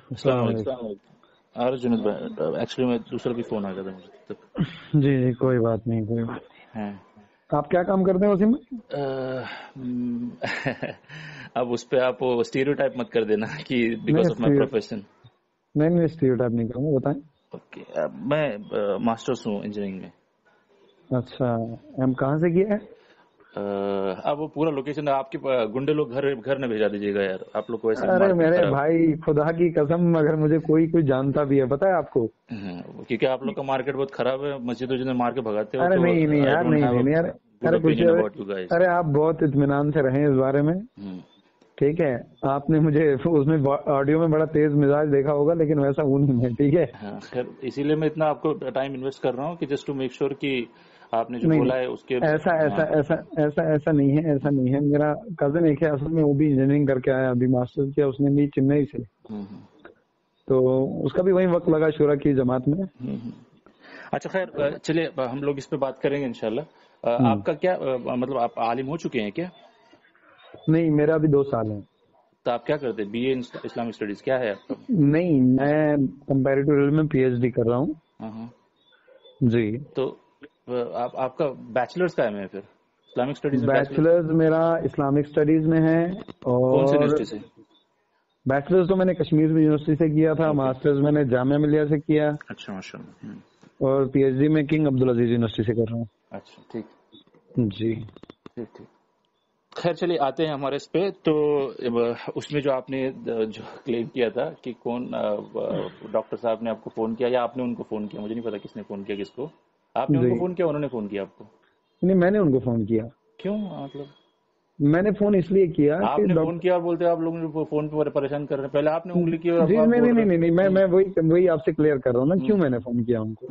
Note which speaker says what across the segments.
Speaker 1: السلام
Speaker 2: السلام
Speaker 1: علیکم.
Speaker 2: علیکم. ارے جنید بھائی ایکچولی میں دوسرا بھی فون آ گیا تھا مجھے تب.
Speaker 1: جی جی کوئی بات نہیں کوئی بات
Speaker 2: ہاں
Speaker 1: نہیں. آپ کیا کام کرتے ہیں وسیم بھائی؟
Speaker 2: اب اس پہ آپ اسٹیریو ٹائپ مت کر دینا کہ
Speaker 1: نہیں
Speaker 2: بیکاز آف مائی پروفیشن.
Speaker 1: نہیں اسٹیریوٹائپ نہیں کروں گا، بتائیں.
Speaker 2: اوکے میں ماسٹرس ہوں انجینئرنگ میں.
Speaker 1: اچھا ہم کہاں سے کیا ہے؟
Speaker 2: اب وہ پورا لوکیشن آپ کے گنڈے لوگ گھر نہ بھیجا دیجیے گا یار. آپ لوگ کو ویسے بھی
Speaker 1: ارے
Speaker 2: مارکیٹ
Speaker 1: میرے
Speaker 2: خراب.
Speaker 1: بھائی خدا کی قسم، اگر مجھے کوئی جانتا بھی ہے پتا ہے آپ کو.
Speaker 2: کیونکہ آپ لوگ کا مارکیٹ بہت خراب ہے. مسجد وجد میں مار کے بھگاتے ہو
Speaker 1: ارے
Speaker 2: تو
Speaker 1: نہیں
Speaker 2: آئی
Speaker 1: یار،
Speaker 2: ڈونٹ ہیو
Speaker 1: نہیں
Speaker 2: اے
Speaker 1: یار.
Speaker 2: گڈ
Speaker 1: ارے کچھ
Speaker 2: اوپینین اباؤٹ یو گائز.
Speaker 1: ارے آپ بہت اطمینان سے رہیں اس بارے میں. ٹھیک ہے، آپ نے مجھے اس میں آڈیو میں بڑا تیز مزاج دیکھا ہوگا، لیکن ویسا ہوں نہیں ہے. ٹھیک ہے،
Speaker 2: ہاں خیر اسی لیے میں اتنا آپ کو ٹائم انویسٹ کر رہا ہوں کہ جسٹ ٹو میک شیور کہ آپ نے جو
Speaker 1: نہیں
Speaker 2: بولا ہے اس کے.
Speaker 1: ایسا ایسا ایسا ایسا ایسا نہیں ہے، ایسا نہیں ہے. میرا کزن ایک ہے اصل میں، وہ بھی انجینئرنگ کر کے آیا، ابھی ماسٹر کیا اس نے بھی چنئی سے. تو اس کا بھی وہی وقت لگا شورا کی جماعت میں.
Speaker 2: اچھا خیر چلیے ہم لوگ اس پہ بات کریں گے انشاءاللہ. آپ کا کیا مطلب آپ عالم ہو چکے ہیں کیا؟
Speaker 1: نہیں میرا ابھی 2 سال ہے.
Speaker 2: تو آپ کیا کرتے ہیں؟ بی اے اسلامک اسٹڈیز کیا ہے آپ کا؟
Speaker 1: نہیں میں کمپیریٹو میں پی ایچ ڈی کر رہا ہوں. جی
Speaker 2: تو آپ کا بیچلرز کا ہے پھر اسلامک اسٹڈیز میں؟
Speaker 1: بیچلرز میرا اسلامک اسٹڈیز میں ہے.
Speaker 2: کون سی
Speaker 1: اور
Speaker 2: یونیورسٹی سے؟
Speaker 1: بیچلرز تو میں نے کشمیر یونیورسٹی سے کیا تھا. ماسٹرز میں نے جامعہ ملیہ سے کیا.
Speaker 2: اچھا ماشاء اللہ.
Speaker 1: اور پی ایچ ڈی میں کنگ عبدالعزیز یونیورسٹی سے کر رہا ہوں.
Speaker 2: اچھا ٹھیک
Speaker 1: جی
Speaker 2: ٹھیک. خیر چلیے آتے ہیں ہمارے اس پہ. تو اس میں جو آپ نے جو کلیم کیا تھا کہ کون ڈاکٹر صاحب نے آپ کو فون کیا یا آپ نے ان کو فون کیا، مجھے نہیں پتا کس نے فون کیا کس کو. آپ نے ان کو فون کیا انہوں نے فون کیا آپ کو؟
Speaker 1: نہیں میں نے ان کو فون کیا.
Speaker 2: کیوں مطلب
Speaker 1: میں نے فون اس لیے کیا
Speaker 2: آپ نے فون کیا بولتے آپ لوگ نے فون پہ پریشان کر رہے ہیں. پہلے آپ نے انگلی کی.
Speaker 1: نہیں میں وہی آپ سے کلیئر کر رہا ہوں نا کیوں میں نے فون کیا ان کو.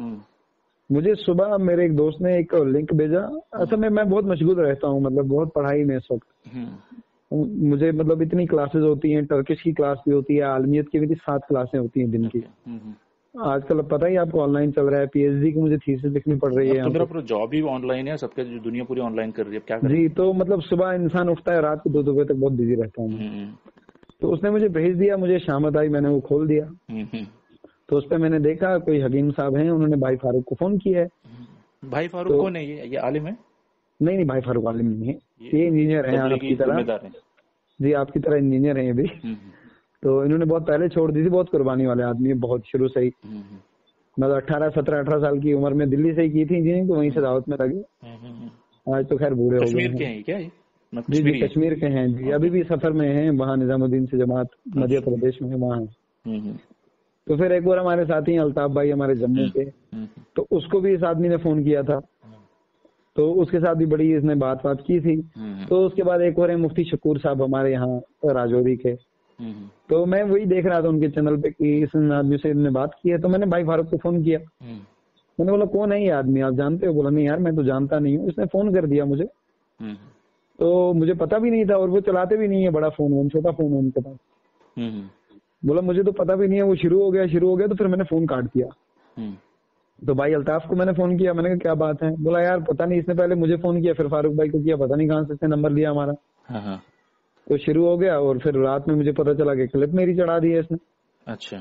Speaker 1: مجھے صبح میرے ایک دوست نے ایک لنک بھیجا. اصل میں بہت مشغول رہتا ہوں، مطلب بہت پڑھائی میں اس وقت. مجھے مطلب اتنی کلاسز ہوتی ہیں، ٹرکش کی کلاس بھی ہوتی ہے، عالمیت کی بھی 7 کلاسیں ہوتی ہیں دن کی. آج کل پتہ ہی آپ کو آن لائن چل رہا ہے. پی ایچ ڈی کی مجھے تھیسس لکھنی پڑ رہی ہے.
Speaker 2: تو میرا پورا جاب ہی آن لائن ہے، سب کے دنیا پوری آن لائن کر رہی ہے. کیا کریں؟
Speaker 1: جی تو مطلب صبح انسان اٹھتا ہے، رات کو 2 بجے تک بہت بزی رہتا ہوں. تو اس نے مجھے بھیج دیا، مجھے شامت آئی، میں نے وہ کھول دیا. تو اس پہ میں نے دیکھا کوئی حکیم صاحب ہیں، انہوں نے بھائی فاروق کو فون کیا ہے.
Speaker 2: بھائی فاروق کون ہے؟ یہ عالم ہے؟
Speaker 1: نہیں بھائی فاروق عالم نہیں ہے، یہ انجینئر ہیں آپ کی طرح. جی آپ کی طرح انجینئر ہیں یہ بھی. تو انہوں نے بہت پہلے چھوڑ دی تھی. بہت قربانی والے آدمی ہیں، بہت شروع سے ہی. مطلب 18 سال کی عمر میں دلی سے ہی کی تھی انجینئرنگ، تو وہیں سے دعوت میں لگے. آج تو خیر بوڑھے ہو گئے ہیں. جی کشمیر کے ہیں جی. ابھی بھی سفر میں ہیں، وہاں نظام الدین سے جماعت مدھیہ پردیش میں وہاں ہیں. تو پھر ایک بار ہمارے ساتھی ہیں الطاف بھائی ہمارے جموں کے، تو اس کو بھی اس آدمی نے فون کیا تھا. تو اس کے ساتھ بھی بڑی اس نے بات کی تھی. تو اس کے بعد ایک اور ہیں مفتی شکور صاحب ہمارے یہاں راجوری کے. تو میں وہی دیکھ رہا تھا ان کے چینل پہ کہ اس آدمی سے نے بات کی ہے. تو میں نے بھائی فاروق کو فون کیا. میں نے بولا کون ہے یہ آدمی، آپ جانتے ہو؟ بولا نہیں یار میں تو جانتا نہیں ہوں. اس نے فون کر دیا مجھے. تو مجھے پتا بھی نہیں تھا، اور وہ چلاتے بھی نہیں ہے بڑا فون، چھوٹا فون ہے ان کے پاس. بولا مجھے تو پتا بھی نہیں ہے. وہ شروع ہو گیا تو پھر میں نے فون کاٹ دیا. تو بھائی الطاف کو میں نے فون کیا. میں نے کہا کیا بات ہے؟ بولا یار پتا نہیں، اس نے پہلے مجھے فون کیا، پھر فاروق بھائی کو کیا، پتا نہیں کہاں سے اس نے نمبر لیا ہمارا. تو شروع ہو گیا، اور پھر رات میں مجھے پتا چلا کہ کلپ میری چڑھا دی ہے اس نے.
Speaker 2: اچھا.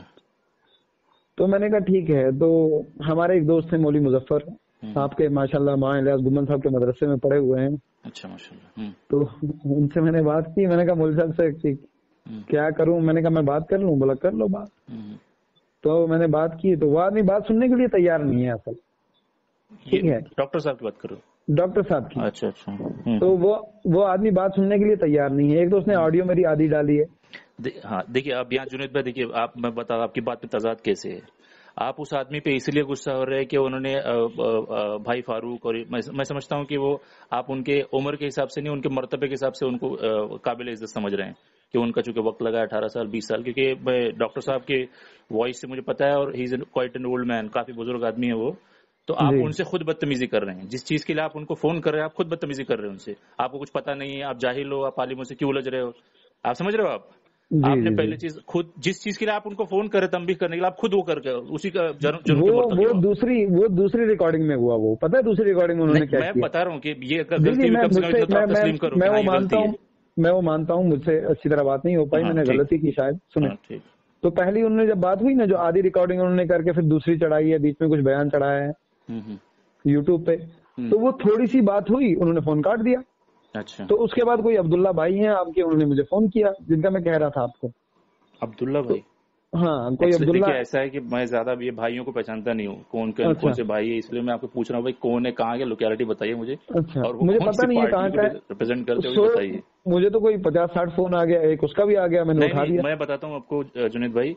Speaker 2: تو
Speaker 1: میں نے کہا ٹھیک ہے. تو ہمارے ایک دوست ہیں مولوی مظفر، آپ کے ماشاءاللہ ماں الیاس گمن صاحب کے مدرسے میں پڑھے ہوئے ہیں.
Speaker 2: اچھا ماشاءاللہ.
Speaker 1: تو ان سے میں نے بات کی. میں نے کہا مولوی صاحب سے کیا کروں؟ میں نے کہا میں بات کر لوں. بولا کر لو بات. تو میں نے بات کی. تو وہ آدمی بات سننے کے لیے تیار نہیں ہے اصل. ٹھیک ہے،
Speaker 2: ڈاکٹر صاحب کی بات کرو.
Speaker 1: ڈاکٹر صاحب کی.
Speaker 2: اچھا.
Speaker 1: تو وہ آدمی بات سننے کے لیے تیار نہیں ہے. ایک تو اس نے آڈیو میری آدھی ڈالی ہے.
Speaker 2: ہاں دیکھیے اب یہاں جنید بھائی دیکھیے میں بتا آپ کی بات میں تضاد کیسے ہے. آپ اس آدمی پہ اس لیے غصہ ہو رہے ہیں کہ انہوں نے بھائی فاروق، اور میں سمجھتا ہوں کہ وہ آپ ان کے عمر کے حساب سے نہیں، ان کے مرتبے کے حساب سے ان کو قابل عزت سمجھ رہے ہیں کہ ان کا چونکہ وقت لگا 18 سال 20 سال. کیونکہ میں ڈاکٹر صاحب کے وائس سے مجھے پتا ہے، اور he is quite an old man, کافی بزرگ آدمی ہے وہ. تو آپ ان سے خود بدتمیزی کر رہے ہیں. جس چیز کے لیے آپ ان کو فون کر رہے ہیں آپ خود بدتمیزی کر رہے ہیں ان سے. آپ کو کچھ پتا نہیں ہے، آپ جاہل ہو، آپ عالموں سے کیوں الجھ رہے ہو. آپ سمجھ رہے ہو؟ آپ نے پہلی چیز خود جس چیز کے لیے آپ ان کو فون کرے تنبیہ کرنے کے لیے آپ خود وہ کر کے اسی کا جرم کے مرتکب ہو.
Speaker 1: وہ دوسری ریکارڈنگ میں ہوا. وہ پتا ہے دوسری ریکارڈنگ میں انہوں نے کیا کیا؟
Speaker 2: میں بتا رہا ہوں کہ یہ غلطی بھی کم سے کم اتنا تسلیم کرو.
Speaker 1: میں وہ مانتا ہوں مجھ سے اچھی طرح بات نہیں ہو پائی، میں نے غلطی کی شاید. سنیں تو پہلی انہوں نے جب بات ہوئی نا, جو آدھی ریکارڈنگ انہوں نے کر کے پھر دوسری چڑھائی ہے, بیچ میں کچھ بیان چڑھایا ہے یوٹیوب پہ, تو وہ تھوڑی سی بات ہوئی, انہوں نے فون کاٹ دیا.
Speaker 2: اچھا. تو
Speaker 1: اس کے بعد کوئی عبداللہ بھائی ہیں آپ کے, انہوں نے مجھے فون کیا, جن کا میں کہہ رہا تھا آپ کو.
Speaker 2: عبداللہ بھائی؟
Speaker 1: ہاں, کوئی عبداللہ.
Speaker 2: ایسا ہے کہ میں زیادہ یہ بھائیوں کو پہچانتا نہیں ہوں, کون سے بھائی ہے, اس لیے میں آپ کو پوچھ رہا ہوں بھائی کون ہے, کہاں کے, لوکیلٹی بتائیے مجھے.
Speaker 1: اچھا,
Speaker 2: اور
Speaker 1: مجھے پتا نہیں ہے کہاں کا
Speaker 2: ریپرزینٹ کرتے ہوئے بتائیے.
Speaker 1: مجھے تو کوئی 50-60 فون آ گیا, ایک اس کا بھی آ گیا, میں نے اٹھا دیا.
Speaker 2: میں بتاتا ہوں آپ کو جنید بھائی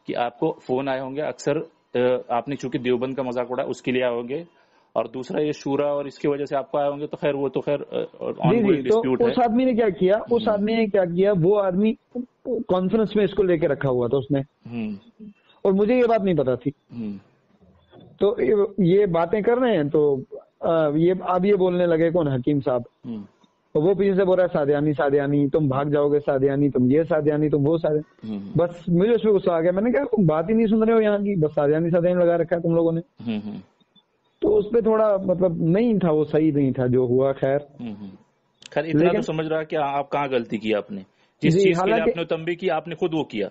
Speaker 2: کہ آپ کو فون آئے ہوں گے اکثر, آپ نے چونکہ دیوبند کا مذاق اڑا اس کے لیے آئے ہوں گے, اور دوسرا یہ شورا اور اس کی وجہ سے آپ کو آئے ہوں گے, تو خیر وہ تو خیر آن گوئنگ ڈسپیوٹ ہے.
Speaker 1: اس آدمی نے کیا کیا, اس آدمی نے کیا کیا, وہ آدمی کانفرنس میں اس کو لے کے رکھا ہوا تھا اس نے, اور مجھے یہ بات نہیں پتا تھی. تو یہ باتیں کر رہے ہیں, تو یہ اب یہ بولنے لگے کون, حکیم صاحب, وہ پیچھے سے بول رہا ہے سادیانی سادیانی, تم بھاگ جاؤ گے سادیانی, تم یہ سادیانی, تم وہ سادیانی. بس مجھے اس پہ غصہ آ گیا, میں نے کہا تم بات ہی نہیں سن رہے ہو یہاں کی, بس سادیانی سادیانی لگا رکھا ہے تم لوگوں نے. تو اس پہ تھوڑا مطلب نہیں تھا, وہ صحیح نہیں تھا جو ہوا. خیر
Speaker 2: اتنا تو سمجھ رہا کہ آپ کہاں غلطی کی آپ نے, جس چیز کے لیے آپ نے تنبیہ کی آپ نے خود وہ کیا.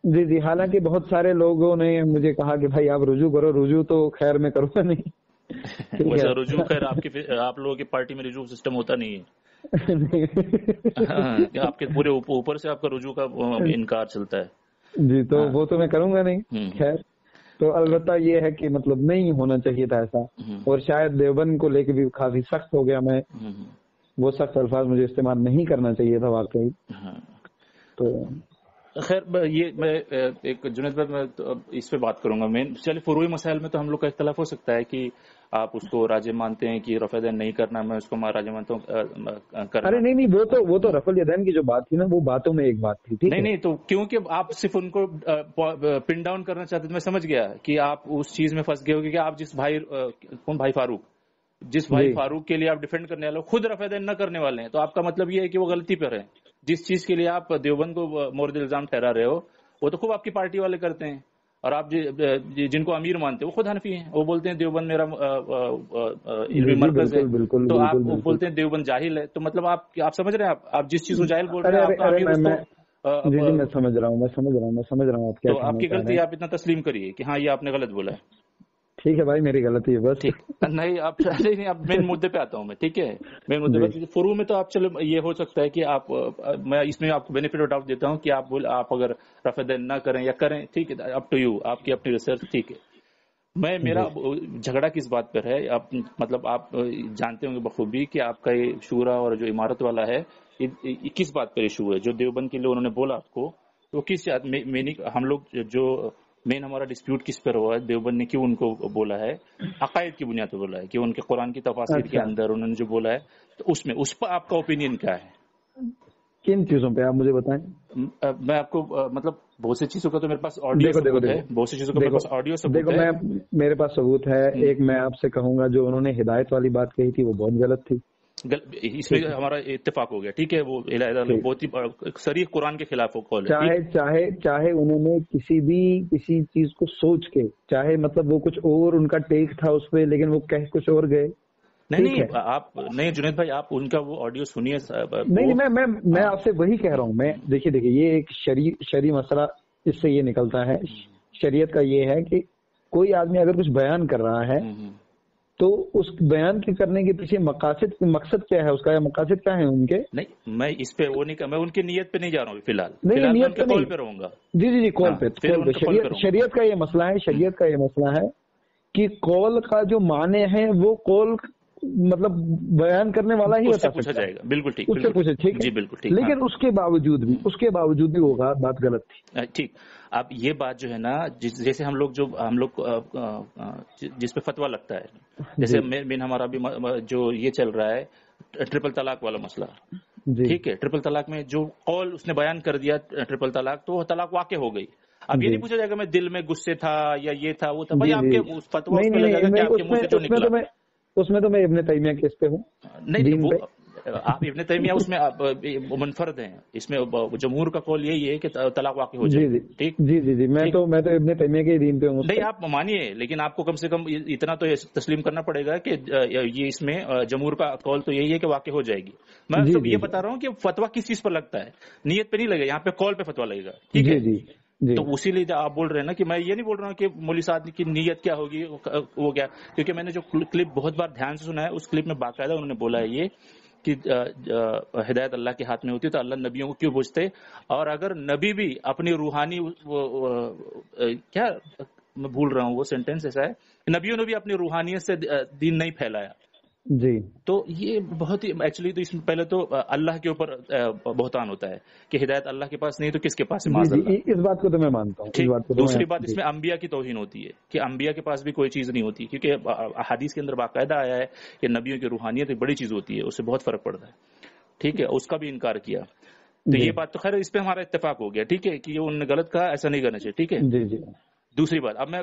Speaker 1: جی, حالانکہ بہت سارے لوگوں نے مجھے کہا کہ بھائی آپ رجوع کرو, رجوع تو خیر میں کروں گا نہیں.
Speaker 2: ویسا رجوع خیر آپ لوگوں کی پارٹی میں رجوع سسٹم ہوتا نہیں ہے. آپ کے پورے اوپر سے آپ کا رجوع کا انکار چلتا ہے.
Speaker 1: جی, تو وہ تو میں کروں گا نہیں. خیر, تو البتہ یہ ہے کہ مطلب نہیں ہونا چاہیے تھا ایسا, اور شاید دیوبند کو لے کے بھی کافی سخت ہو گیا میں, وہ سخت الفاظ مجھے استعمال نہیں کرنا چاہیے تھا واقعی. تو خیر
Speaker 2: یہ میں ایک جنید بھائی میں اس پہ بات کروں گا. چلیے فروعی مسائل میں تو ہم لوگ کا اختلاف ہو سکتا ہے کہ آپ اس کو راجع مانتے ہیں کہ رفع دین نہیں کرنا, میں اس کو راجع مانتا ہوں کرنا.
Speaker 1: ارے نہیں, وہ تو رفع الیدین کی جو بات تھی نا, وہ باتوں میں ایک بات تھی.
Speaker 2: نہیں, تو کیونکہ آپ صرف ان کو پن ڈاؤن کرنا چاہتے تھے, میں سمجھ گیا کہ آپ اس چیز میں پھنس گئے ہو کہ آپ جس بھائی فاروق کے لیے آپ ڈیفینڈ کرنے والے ہو, خود رفع دین نہ کرنے والے ہیں, تو آپ کا مطلب یہ ہے کہ وہ غلطی پر ہے. جس چیز کے لیے آپ دیوبند کو مورد الزام ٹھہرا رہے ہو, وہ تو خوب آپ کی پارٹی والے کرتے ہیں, اور آپ جن کو امیر مانتے ہیں وہ خود حنفی ہیں, وہ بولتے ہیں دیوبند میرا علمی مرکز ہے, تو آپ بولتے ہیں دیوبند جاہل ہے. تو مطلب آپ سمجھ رہے ہیں, آپ جس چیز کو جاہل بول رہے ہیں,
Speaker 1: میں سمجھ رہا ہوں.
Speaker 2: تو آپ کی غلطی آپ اتنا تسلیم کریے کہ ہاں یہ آپ نے غلط بولا ہے.
Speaker 1: ٹھیک ہے بھائی, میری غلطی ہے بس.
Speaker 2: نہیں, اب مین مدعے پہ آتا ہوں میں. ٹھیک ہے, مین مدعے پہ فروع میں تو آپ چلو یہ ہو سکتا ہے کہ آپ, میں اس میں آپ کو بینیفٹ آف ڈاؤٹ دیتا ہوں کہ آپ اگر رفع دین نہ کریں یا کریں, ٹھیک ہے, اپ ٹو یو, آپ کی اپنی ریسرچ. ٹھیک ہے, میرا جھگڑا کس بات پر ہے, آپ مطلب آپ جانتے ہوں گے بخوبی کہ آپ کا یہ شورا اور جو عمارت والا ہے, کس بات پر ایشو ہے. جو دیوبند کے لیے انہوں نے بولا آپ کو, تو کس ہم لوگ جو مین ہمارا ڈسپیوٹ کس پر ہوا ہے, دیوبند نے کیوں ان کو بولا ہے, عقائد کی بنیاد پہ بولا ہے کہ ان کے قرآن کی تفاسیر کے اندر انہوں نے جو بولا ہے, تو اس پر آپ کا اوپینین کیا ہے؟
Speaker 1: کن چیزوں پہ آپ مجھے بتائیں.
Speaker 2: میں آپ کو مطلب بہت سی چیزوں کا تو میرے پاس آڈیو ثبوت ہے, بہت سی چیزوں کا میرے پاس آڈیو ثبوت ہے.
Speaker 1: میرے پاس ثبوت ہے. ایک میں آپ سے کہوں گا, جو انہوں نے ہدایت والی بات کہی تھی وہ بہت غلط تھی.
Speaker 2: اس میں ہمارا اتفاق ہو گیا. ٹھیک ہے, وہ بہت ہی صریح قرآن کے خلاف وہ قول
Speaker 1: ہے. چاہے انہوں نے کسی چیز کو سوچ کے, چاہے مطلب وہ کچھ اور ان کا ٹیک تھا اس پہ, لیکن وہ کہہ کچھ اور گئے.
Speaker 2: نہیں, آپ نہیں جنید بھائی, آپ ان کا وہ آڈیو سنیے.
Speaker 1: نہیں, میں آپ سے وہی کہہ رہا ہوں. میں دیکھیے یہ ایک شرعی مسئلہ اس سے یہ نکلتا ہے. شریعت کا یہ ہے کہ کوئی آدمی اگر کچھ بیان کر رہا ہے, تو اس بیان کے کرنے کے پیچھے مقصد کیا ہے اس کا, یا مقاصد کیا ہے ان کے.
Speaker 2: نہیں, میں اس پہ وہ نہیں, میں ان کی نیت پہ نہیں جا رہا ہوں فی الحال.
Speaker 1: نہیں, نیت پہ
Speaker 2: کال پہ رہوں گا.
Speaker 1: جی, کال پہ. شریعت کا یہ مسئلہ ہے کہ کال کا جو معنی ہے وہ کال مطلب بیان کرنے والا ہی
Speaker 2: پوچھا جائے گا. بالکل ٹھیک,
Speaker 1: اس سے پوچھے. ٹھیک
Speaker 2: جی, بالکل ٹھیک.
Speaker 1: لیکن اس کے باوجود بھی وہ بات غلط تھی.
Speaker 2: ٹھیک, اب یہ بات جو ہے نا, جیسے ہم لوگ جس پہ فتویٰ لگتا ہے, جیسے مین ہمارا بھی جو یہ چل رہا ہے ٹرپل طلاق والا مسئلہ. ٹھیک ہے, ٹرپل طلاق میں جو قول اس نے بیان کر دیا ٹرپل طلاق, تو وہ طلاق واقع ہو گئی. اب یہ نہیں پوچھا جائے گا میں دل میں غصے تھا یا یہ تھا وہ تھا. بھائی آپ کے فتویٰ اس پہ لگے گا کہ آپ کے منہ سے جو نکلا.
Speaker 1: اس میں تو میں ابن تیمیہ کیس پہ ہوں.
Speaker 2: نہیں, آپ ابن تیمیہ اس میں منفرد ہیں. اس میں جمہور کا قول یہی ہے کہ طلاق واقع ہو جائے. ٹھیک,
Speaker 1: جی, میں تو ابن تیمیہ کے دین پہ ہوں.
Speaker 2: نہیں, آپ مانیے, لیکن آپ کو کم سے کم اتنا تو تسلیم کرنا پڑے گا کہ یہ اس میں جمہور کا قول تو یہی ہے کہ واقع ہو جائے گی. میں یہ بتا رہا ہوں کہ فتویٰ کس چیز پر لگتا ہے, نیت پہ نہیں لگے, یہاں پہ قول پہ فتویٰ لگے گا. ٹھیک ہے, تو اسی لیے آپ بول رہے ہیں نا کہ میں یہ نہیں بول رہا ہوں کہ مولوی صاحب کی نیت کیا ہوگی وہ کیا، کیونکہ میں نے جو کلپ بہت بار دھیان سے سنا ہے اس کلپ میں باقاعدہ انہوں نے بولا ہے یہ کہ ہدایت اللہ کے ہاتھ میں ہوتی تو اللہ نبیوں کو کیوں پوچھتے، اور اگر نبی بھی اپنی روحانی کیا میں بھول رہا ہوں وہ سینٹینس ایسا ہے، نبیوں نے بھی اپنی روحانیت سے دین نہیں پھیلایا
Speaker 1: جی،
Speaker 2: تو یہ بہت ہی ایکچولی تو اس میں پہلے تو اللہ کے اوپر بہتان ہوتا ہے کہ ہدایت اللہ کے پاس نہیں تو کس کے پاس ہے، معاذ اللہ۔
Speaker 1: اس بات کو تو میں مانتا ہوں۔
Speaker 2: ٹھیک، دوسری بات اس میں انبیاء کی توہین ہوتی ہے کہ انبیاء کے پاس بھی کوئی چیز نہیں ہوتی، کیونکہ احادیث کے اندر باقاعدہ آیا ہے کہ نبیوں کی روحانیت ایک بڑی چیز ہوتی ہے، اس سے بہت فرق پڑتا ہے۔ ٹھیک ہے، اس کا بھی انکار کیا، تو یہ بات تو خیر اس پہ ہمارا اتفاق ہو گیا، ٹھیک ہے کہ انہوں نے غلط کہا، ایسا نہیں کرنا چاہیے، ٹھیک ہے۔
Speaker 1: جی جی۔
Speaker 2: دوسری بات، اب میں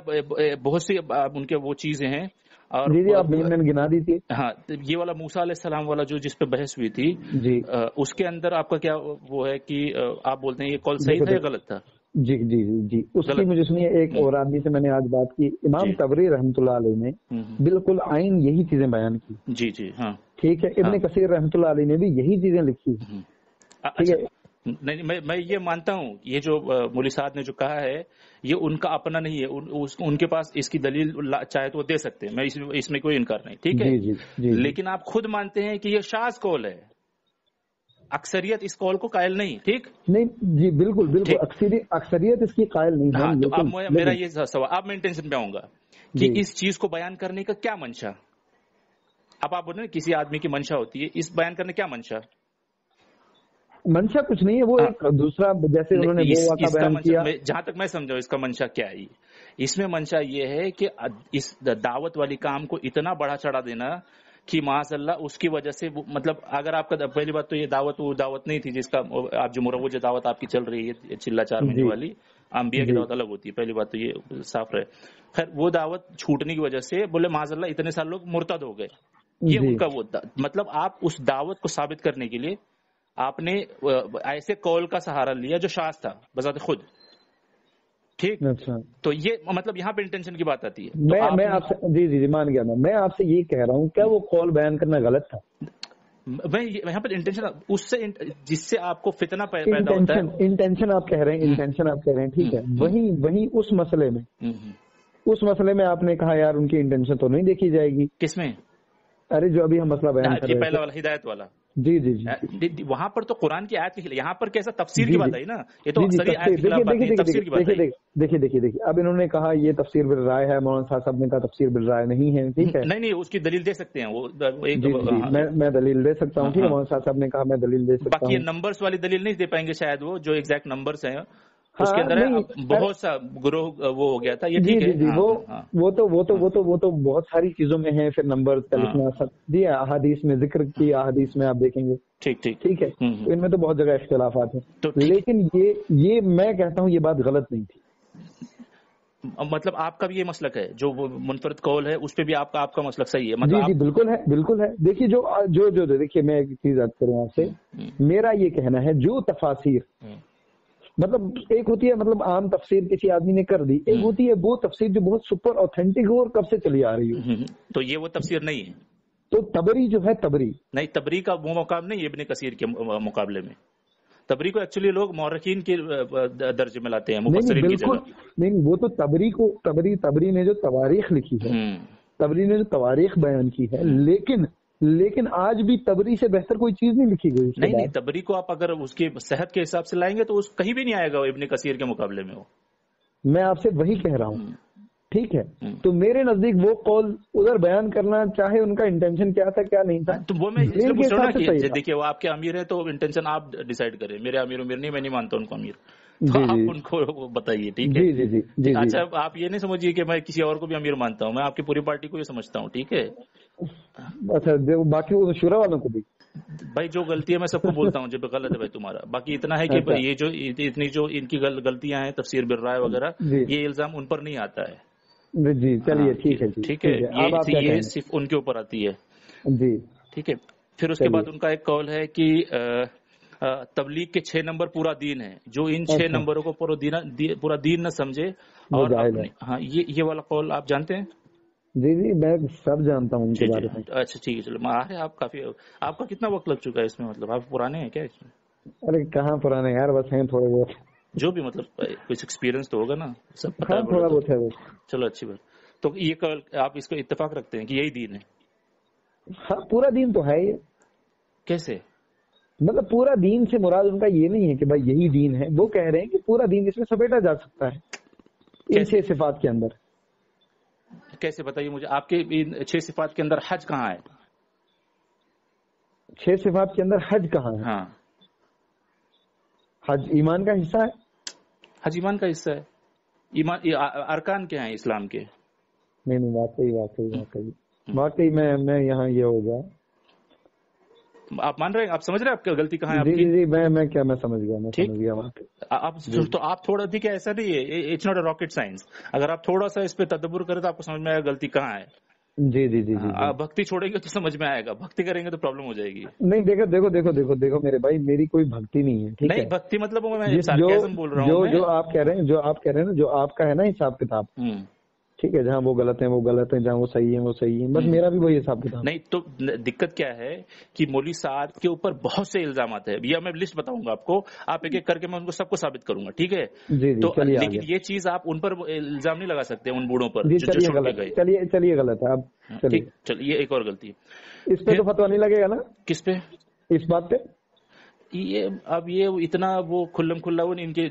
Speaker 2: بہت سی ان کے وہ چیزیں ہیں اور
Speaker 1: جی آپ گنا دیجیے۔ ہاں،
Speaker 2: یہ والا موسیٰ علیہ السلام والا جو جس پہ بحث ہوئی تھی
Speaker 1: جی،
Speaker 2: اس کے اندر آپ کا کیا وہ ہے کہ آپ بولتے ہیں یہ قول صحیح تھا یا غلط تھا؟
Speaker 1: جی جی جی، اس کی مجھے سنیے، ایک اور آدمی سے میں نے آج بات کی، امام طبری رحمۃ اللہ علیہ نے بالکل عین یہی چیزیں بیان کی۔
Speaker 2: جی جی ہاں
Speaker 1: ٹھیک ہے، ابن کثیر رحمۃ اللہ علیہ نے بھی یہی چیزیں لکھی۔ ٹھیک ہے،
Speaker 2: نہیں میں یہ مانتا ہوں یہ جو مولوی صاحب نے جو کہا ہے یہ ان کا اپنا نہیں ہے، ان کے پاس اس کی دلیل چاہے تو وہ دے سکتے ہیں، میں اس میں کوئی انکار نہیں، ٹھیک ہے، لیکن آپ خود مانتے ہیں کہ یہ شاذ قول ہے، اکثریت اس قول کو قائل نہیں، ٹھیک
Speaker 1: نہیں جی بالکل بالکل، اکثریت اس کی قائل نہیں ہے۔
Speaker 2: ہاں، تو اب میرا یہ سوال، اب میں انٹینشن پہ آؤں گا کہ اس چیز کو بیان کرنے کا کیا منشا، اب آپ بول رہے ہیں کسی آدمی کی منشا ہوتی ہے، اس بیان کرنے کیا منشا؟
Speaker 1: منشا کچھ نہیں ہے، وہ ایک دوسرا جیسے انہوں نے وہ واقعہ بیان کیا،
Speaker 2: جہاں تک میں سمجھا اس کا منشا کیا ہے، اس میں منشا یہ ہے کہ اس دعوت والی کام کو اتنا بڑا چڑھا دینا کہ معاذ اللہ اس کی وجہ سے مطلب اگر آپ کا پہلی بات تو یہ دعوت وہ دعوت نہیں تھی جس کا آپ جو مروج دعوت آپ کی چل رہی ہے چلا 4 مہینے والی، انبیاء کی دعوت الگ ہوتی ہے، پہلی بات تو یہ صاف رہے۔ خیر وہ دعوت چھوٹنے کی وجہ سے بولے معاذ اللہ اتنے سارے لوگ مرتد ہو گئے، یہ ان کا وہ مطلب آپ اس دعوت کو ثابت کرنے کے لیے آپ نے ایسے قول کا سہارا لیا جو شاذ تھا بذات خود، ٹھیک، تو یہ مطلب یہاں پہ انٹینشن کی بات آتی ہے۔
Speaker 1: میں آپ سے جی مان گیا، میں آپ سے یہ کہہ رہا ہوں کیا وہ قول بیان کرنا غلط تھا؟
Speaker 2: میں یہاں پر انٹینشن اس سے جس سے آپ کو فتنہ پیدا ہوتا ہے،
Speaker 1: انٹینشن آپ کہہ رہے ہیں، انٹینشن آپ کہہ رہے ہیں، ٹھیک ہے، وہیں اس مسئلے میں آپ نے کہا یار ان کی انٹینشن تو نہیں دیکھی جائے گی۔
Speaker 2: کس میں؟
Speaker 1: ارے جو ابھی ہم مسئلہ بیان کر رہے ہیں،
Speaker 2: پہلا والا ہدایت والا،
Speaker 1: جی جی جی،
Speaker 2: وہاں پر تو قرآن کی آیت کی، یہاں پر کیسا تفسیر کی بات آئی نا، یہ تو تفسیر کی بات ہے۔
Speaker 1: دیکھیے اب انہوں نے کہا یہ تفسیر بالرائے ہے، مولانا صاحب نے کہا تفسیر بالرائے نہیں ہے، ٹھیک ہے،
Speaker 2: نہیں اس کی دلیل دے سکتے ہیں وہ،
Speaker 1: میں دلیل دے سکتا ہوں، ٹھیک ہے، مولانا صاحب نے کہا میں دلیل دے سکتا ہوں،
Speaker 2: باقی یہ نمبرز والی دلیل نہیں دے پائیں گے شاید، وہ جو ایگزیکٹ نمبرز ہیں اس کے اندر بہت سا گروہ وہ ہو گیا تھا، یہ ٹھیک ہے،
Speaker 1: جی وہ تو بہت ساری چیزوں میں ہیں، پھر نمبر کا لکھنا جی احادیث میں ذکر کی، احادیث میں آپ دیکھیں گے، ٹھیک ہے، ان میں تو بہت جگہ اختلافات ہیں، لیکن یہ میں کہتا ہوں یہ بات غلط نہیں تھی۔
Speaker 2: مطلب آپ کا بھی یہ مسلک ہے جو منفرد قول ہے اس پہ بھی آپ کا مسلک صحیح ہے؟
Speaker 1: جی بالکل ہے، دیکھیے جو دیکھیے میں ایک چیز عرض کروں آپ سے، میرا یہ کہنا ہے جو تفاسیر مطلب ایک ہوتی ہے مطلب عام تفسیر کسی آدمی نے کر دی، ایک ہوتی ہے وہ تفسیر جو بہت سپر اوتھینٹک ہو اور کب سے چلی آ رہی ہو،
Speaker 2: تو یہ وہ تفسیر نہیں ہے۔
Speaker 1: تو تبری جو ہے نہیں،
Speaker 2: تبری کا وہ مقام نہیں ہے ابن کثیر کے مقابلے میں، تبری کو ایکچولی لوگ مورخین کے درجے میں لاتے ہیں، مفسرین کی جگہ
Speaker 1: نہیں، وہ تو تبری نے جو تواریخ لکھی ہے، تبری نے جو تواریخ بیان کی ہے، لیکن آج بھی تبری سے بہتر کوئی چیز نہیں لکھی گئی۔
Speaker 2: نہیں تبری کو آپ اگر اس کی صحت کے حساب سے لائیں گے تو اس کہیں بھی نہیں آئے گا ابن کثیر کے مقابلے میں،
Speaker 1: میں آپ سے وہی کہہ رہا ہوں، ٹھیک ہے، تو میرے نزدیک وہ قول ادھر بیان کرنا چاہے ان کا انٹینشن کیا تھا کیا نہیں تھا،
Speaker 2: تو وہ میں دیکھیے وہ آپ کے امیر ہیں تو انٹینشن آپ ڈیسائیڈ کریں، میرے امیر نہیں، میں نہیں مانتا ان کو امیر، تو آپ ان کو بتائیے، ٹھیک ہے۔
Speaker 1: جی
Speaker 2: اچھا آپ یہ نہیں سمجھیے کہ میں کسی اور کو بھی امیر مانتا ہوں، میں آپ کی پوری پارٹی کو یہ سمجھتا ہوں، ٹھیک ہے۔
Speaker 1: اچھا باقی وہ شورا والوں کو بھی
Speaker 2: بھائی جو غلطی ہے میں سب کو بولتا ہوں جب غلط ہے بھائی تمہارا، باقی اتنا ہے کہ یہ جو اتنی جو ان کی غلطیاں ہیں تفسیر بالرائے وغیرہ، یہ الزام ان پر نہیں آتا ہے،
Speaker 1: جی چلیے ٹھیک ہے،
Speaker 2: یہ صرف ان کے اوپر آتی ہے،
Speaker 1: جی ٹھیک
Speaker 2: ہے۔ پھر اس کے بعد ان کا ایک قول ہے کہ تبلیغ کے 6 نمبر پورا دین ہے، جو ان 6 نمبروں کو پورا دین نہ سمجھے، اور ہاں یہ والا قول آپ جانتے ہیں؟
Speaker 1: جی میں سب جانتا ہوں ان کے بارے میں۔
Speaker 2: اچھا ٹھیک ہے، چلو آپ کا کتنا وقت لگ چکا ہے اس میں، مطلب آپ پرانے ہیں کیا اس میں؟
Speaker 1: ارے کہاں پرانے یار، بس ہیں تھوڑے بہت۔
Speaker 2: جو بھی مطلب کچھ ایکسپیرینس تو ہوگا نا, سب پتا
Speaker 1: ہاں تھوڑا بہت ہے.
Speaker 2: چلو اچھی بات. تو یہ آپ اس کو اتفاق رکھتے ہیں کہ یہی دین ہے؟
Speaker 1: ہاں پورا دین تو ہے. یہ
Speaker 2: کیسے
Speaker 1: مطلب پورا دین سے مراد ان کا یہ نہیں ہے کہ بھائی یہی دین ہے, وہ کہہ رہے ہیں کہ پورا دین اس میں سمیٹا جا سکتا ہے ان 6 صفات کے اندر.
Speaker 2: کیسے بتائیے مجھے, آپ کے 6 صفات کے اندر حج کہاں ہے؟
Speaker 1: 6 صفات کے اندر حج کہاں ہے؟
Speaker 2: ہاں
Speaker 1: حج ایمان کا حصہ ہے.
Speaker 2: حج ایمان کا حصہ ہے. ایمان ارکان کیا ہیں اسلام کے؟
Speaker 1: نہیں واقعی میں یہاں یہ ہو گیا.
Speaker 2: آپ مان رہے ہیں, آپ سمجھ رہے ہیں آپ کی غلطی کہاں ہے آپ کی؟
Speaker 1: جی میں سمجھ گیا.
Speaker 2: آپ تھوڑا دیکھیں, ایسا نہیں ہے, it's not a rocket science. اگر آپ تھوڑا سا اس پہ تدبر کریں تو آپ کو سمجھ میں آئے گا غلطی کہاں ہے.
Speaker 1: جی
Speaker 2: بھکتی چھوڑیں گے تو سمجھ میں آئے گا, بھکتی کریں گے تو پرابلم ہو جائے گی. نہیں
Speaker 1: دیکھو میرے بھائی, میری کوئی بھکتی نہیں ہے, ٹھیک ہے؟
Speaker 2: نہیں بھکتی مطلب میں سارکیزم بول رہا ہوں.
Speaker 1: جو آپ کہہ رہے ہیں نا, جو آپ کا ہے نا حساب کتاب, ٹھیک ہے, جہاں وہ غلط ہیں, جہاں وہ صحیح ہیں, بس میرا بھی وہی حساب کتاب.
Speaker 2: نہیں تو دقت کیا ہے کہ مولوی صاحب کے اوپر بہت سے الزامات ہیں. یہ میں لسٹ بتاؤں گا آپ کو, آپ ایک ایک کر کے میں ان کو سب کو ثابت کروں گا, ٹھیک ہے؟
Speaker 1: تو
Speaker 2: لیکن یہ چیز آپ ان پر الزام نہیں لگا سکتے, ان بوڑھوں پر.
Speaker 1: چلیے غلط ہے. اب
Speaker 2: چلیے ایک اور غلطی
Speaker 1: اس پہ تو فتویٰ نہیں لگے گا نا.
Speaker 2: کس پہ؟
Speaker 1: اس بات پہ
Speaker 2: یہ اتنا وہ کھلم کھلا وہ ان کی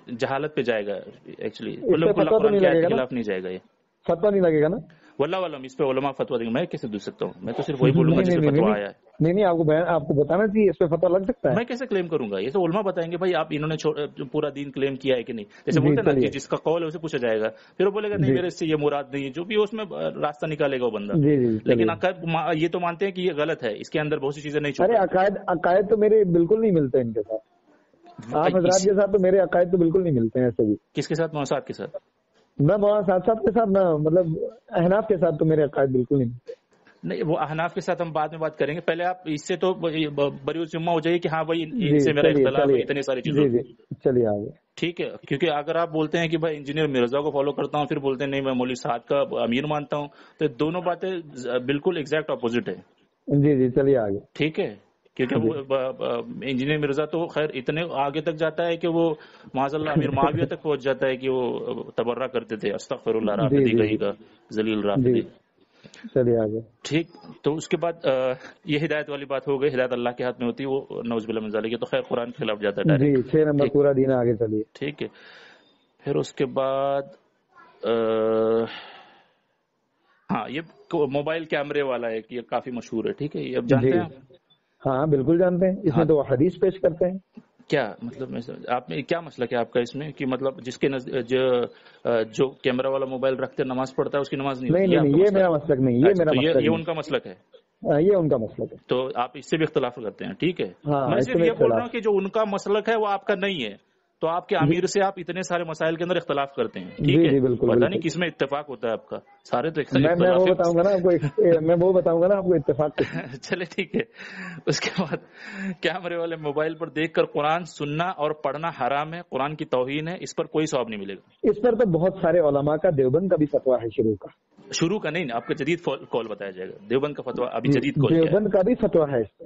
Speaker 2: جہالت پہ جائے گا. ایکچولی کھلم کھلا قرآن کی آیت کے خلاف نہیں جائے گا. یہ
Speaker 1: فتویٰ نہیں لگے گا نا.
Speaker 2: واللہ اس پہ علماء فتویٰ دیں گے, میں کیسے دے سکتا ہوں؟ میں تو صرف وہی بولوں گا جس پہ فتویٰ آیا ہے.
Speaker 1: نہیں آپ کو بتانا چاہیے اس پہ فتویٰ لگ سکتا ہے.
Speaker 2: میں کیسے کلیم کروں گا؟ یہ تو علماء بتائیں گے بھائی آپ انہوں نے پورا دین کلیم کیا ہے کہ نہیں. جیسے بولتے ہیں نا جس کا قول ہے اسے پوچھا جائے گا, پھر وہ بولے گا نہیں میرے اس سے یہ مراد نہیں ہے, جو بھی اس میں راستہ نکالے گا وہ بندہ. لیکن یہ تو مانتے ہیں کہ یہ غلط ہے, اس کے اندر بہت سی چیزیں نہیں چھوڑ.
Speaker 1: عقائد تو میرے بالکل نہیں ملتے ان کے ساتھ. آپ حضرات کے ساتھ تو میرے عقائد تو بالکل نہیں ملتے ہیں ایسے بھی.
Speaker 2: کس کے ساتھ؟ موساد کے ساتھ.
Speaker 1: نہ موساد کے ساتھ, نہ مطلب احناف کے ساتھ تو میرے عقائد بالکل نہیں ملتے.
Speaker 2: نہیں وہ احناف کے ساتھ ہم بعد میں بات کریں گے, پہلے آپ اس سے تو بری ذمہ ہو جائے کہ ہاں بھائی ان سے میرا اختلاف ہے اتنی ساری چیزیں.
Speaker 1: چلیے آگے.
Speaker 2: ٹھیک ہے, کیونکہ اگر آپ بولتے ہیں کہ بھائی انجینئر مرزا کو فالو کرتا ہوں, پھر بولتے ہیں نہیں میں مولوی صاحب کا امیر مانتا ہوں, تو دونوں باتیں بالکل ایگزیکٹ اپوزٹ ہے.
Speaker 1: جی چلیے آگے.
Speaker 2: ٹھیک ہے, کیونکہ انجینئر مرزا تو خیر اتنے آگے تک جاتا ہے کہ وہ معاذ اللہ امیر معاویہ تک پہنچ جاتا ہے کہ وہ تبرہ کرتے تھے, استغفر اللہ رافضی کہیں کا ذلیل رافضی.
Speaker 1: چلیے آگے.
Speaker 2: ٹھیک, تو اس کے بعد یہ ہدایت والی بات ہو گئی, ہدایت اللہ کے ہاتھ میں ہوتی ہے, وہ نعوذ باللہ من ذالک, تو خیر قرآن کے خلاف جاتا ہے.
Speaker 1: جی 6 نمبر پورا دین آگے چلیے.
Speaker 2: ٹھیک ہے, پھر اس کے بعد ہاں یہ موبائل کیمرے والا ہے کہ یہ کافی مشہور ہے, ٹھیک ہے, یہ اب جانتے ہیں آپ؟
Speaker 1: ہاں بالکل جانتے ہیں, اس میں تو حدیث پیش کرتے ہیں.
Speaker 2: کیا مطلب آپ نے کیا مسلک ہے آپ کا اس میں کہ مطلب جس کے جو کیمرہ والا موبائل رکھتے نماز پڑھتا ہے اس کی نماز نہیں؟
Speaker 1: نہیں یہ میرا مسلک نہیں,
Speaker 2: یہ ان کا مسلک ہے.
Speaker 1: یہ ان کا مسلک ہے,
Speaker 2: تو آپ اس سے بھی اختلاف کرتے ہیں. ٹھیک ہے, میں صرف یہ بول رہا ہوں کہ جو ان کا مسلک ہے وہ آپ کا نہیں ہے, تو آپ کے امیر سے آپ اتنے سارے مسائل کے اندر اختلاف کرتے ہیں. ٹھیک ہے, پتہ نہیں کس میں اتفاق ہوتا ہے آپ کا, سارے تو
Speaker 1: میں وہ بتاؤں گا نا آپ کو اتفاق.
Speaker 2: چلے ٹھیک ہے. اس کے بعد کیمرے والے موبائل پر دیکھ کر قرآن سننا اور پڑھنا حرام ہے, قرآن کی توہین ہے, اس پر کوئی ثواب نہیں ملے گا.
Speaker 1: اس پر تو بہت سارے علماء کا, دیوبند کا بھی فتویٰ ہے
Speaker 2: شروع کا نہیں, آپ کا جدید کال بتایا جائے گا. دیوبند کا فتویٰ ابھی جدید کال,
Speaker 1: دیوبند کا بھی فتویٰ ہے اس پہ,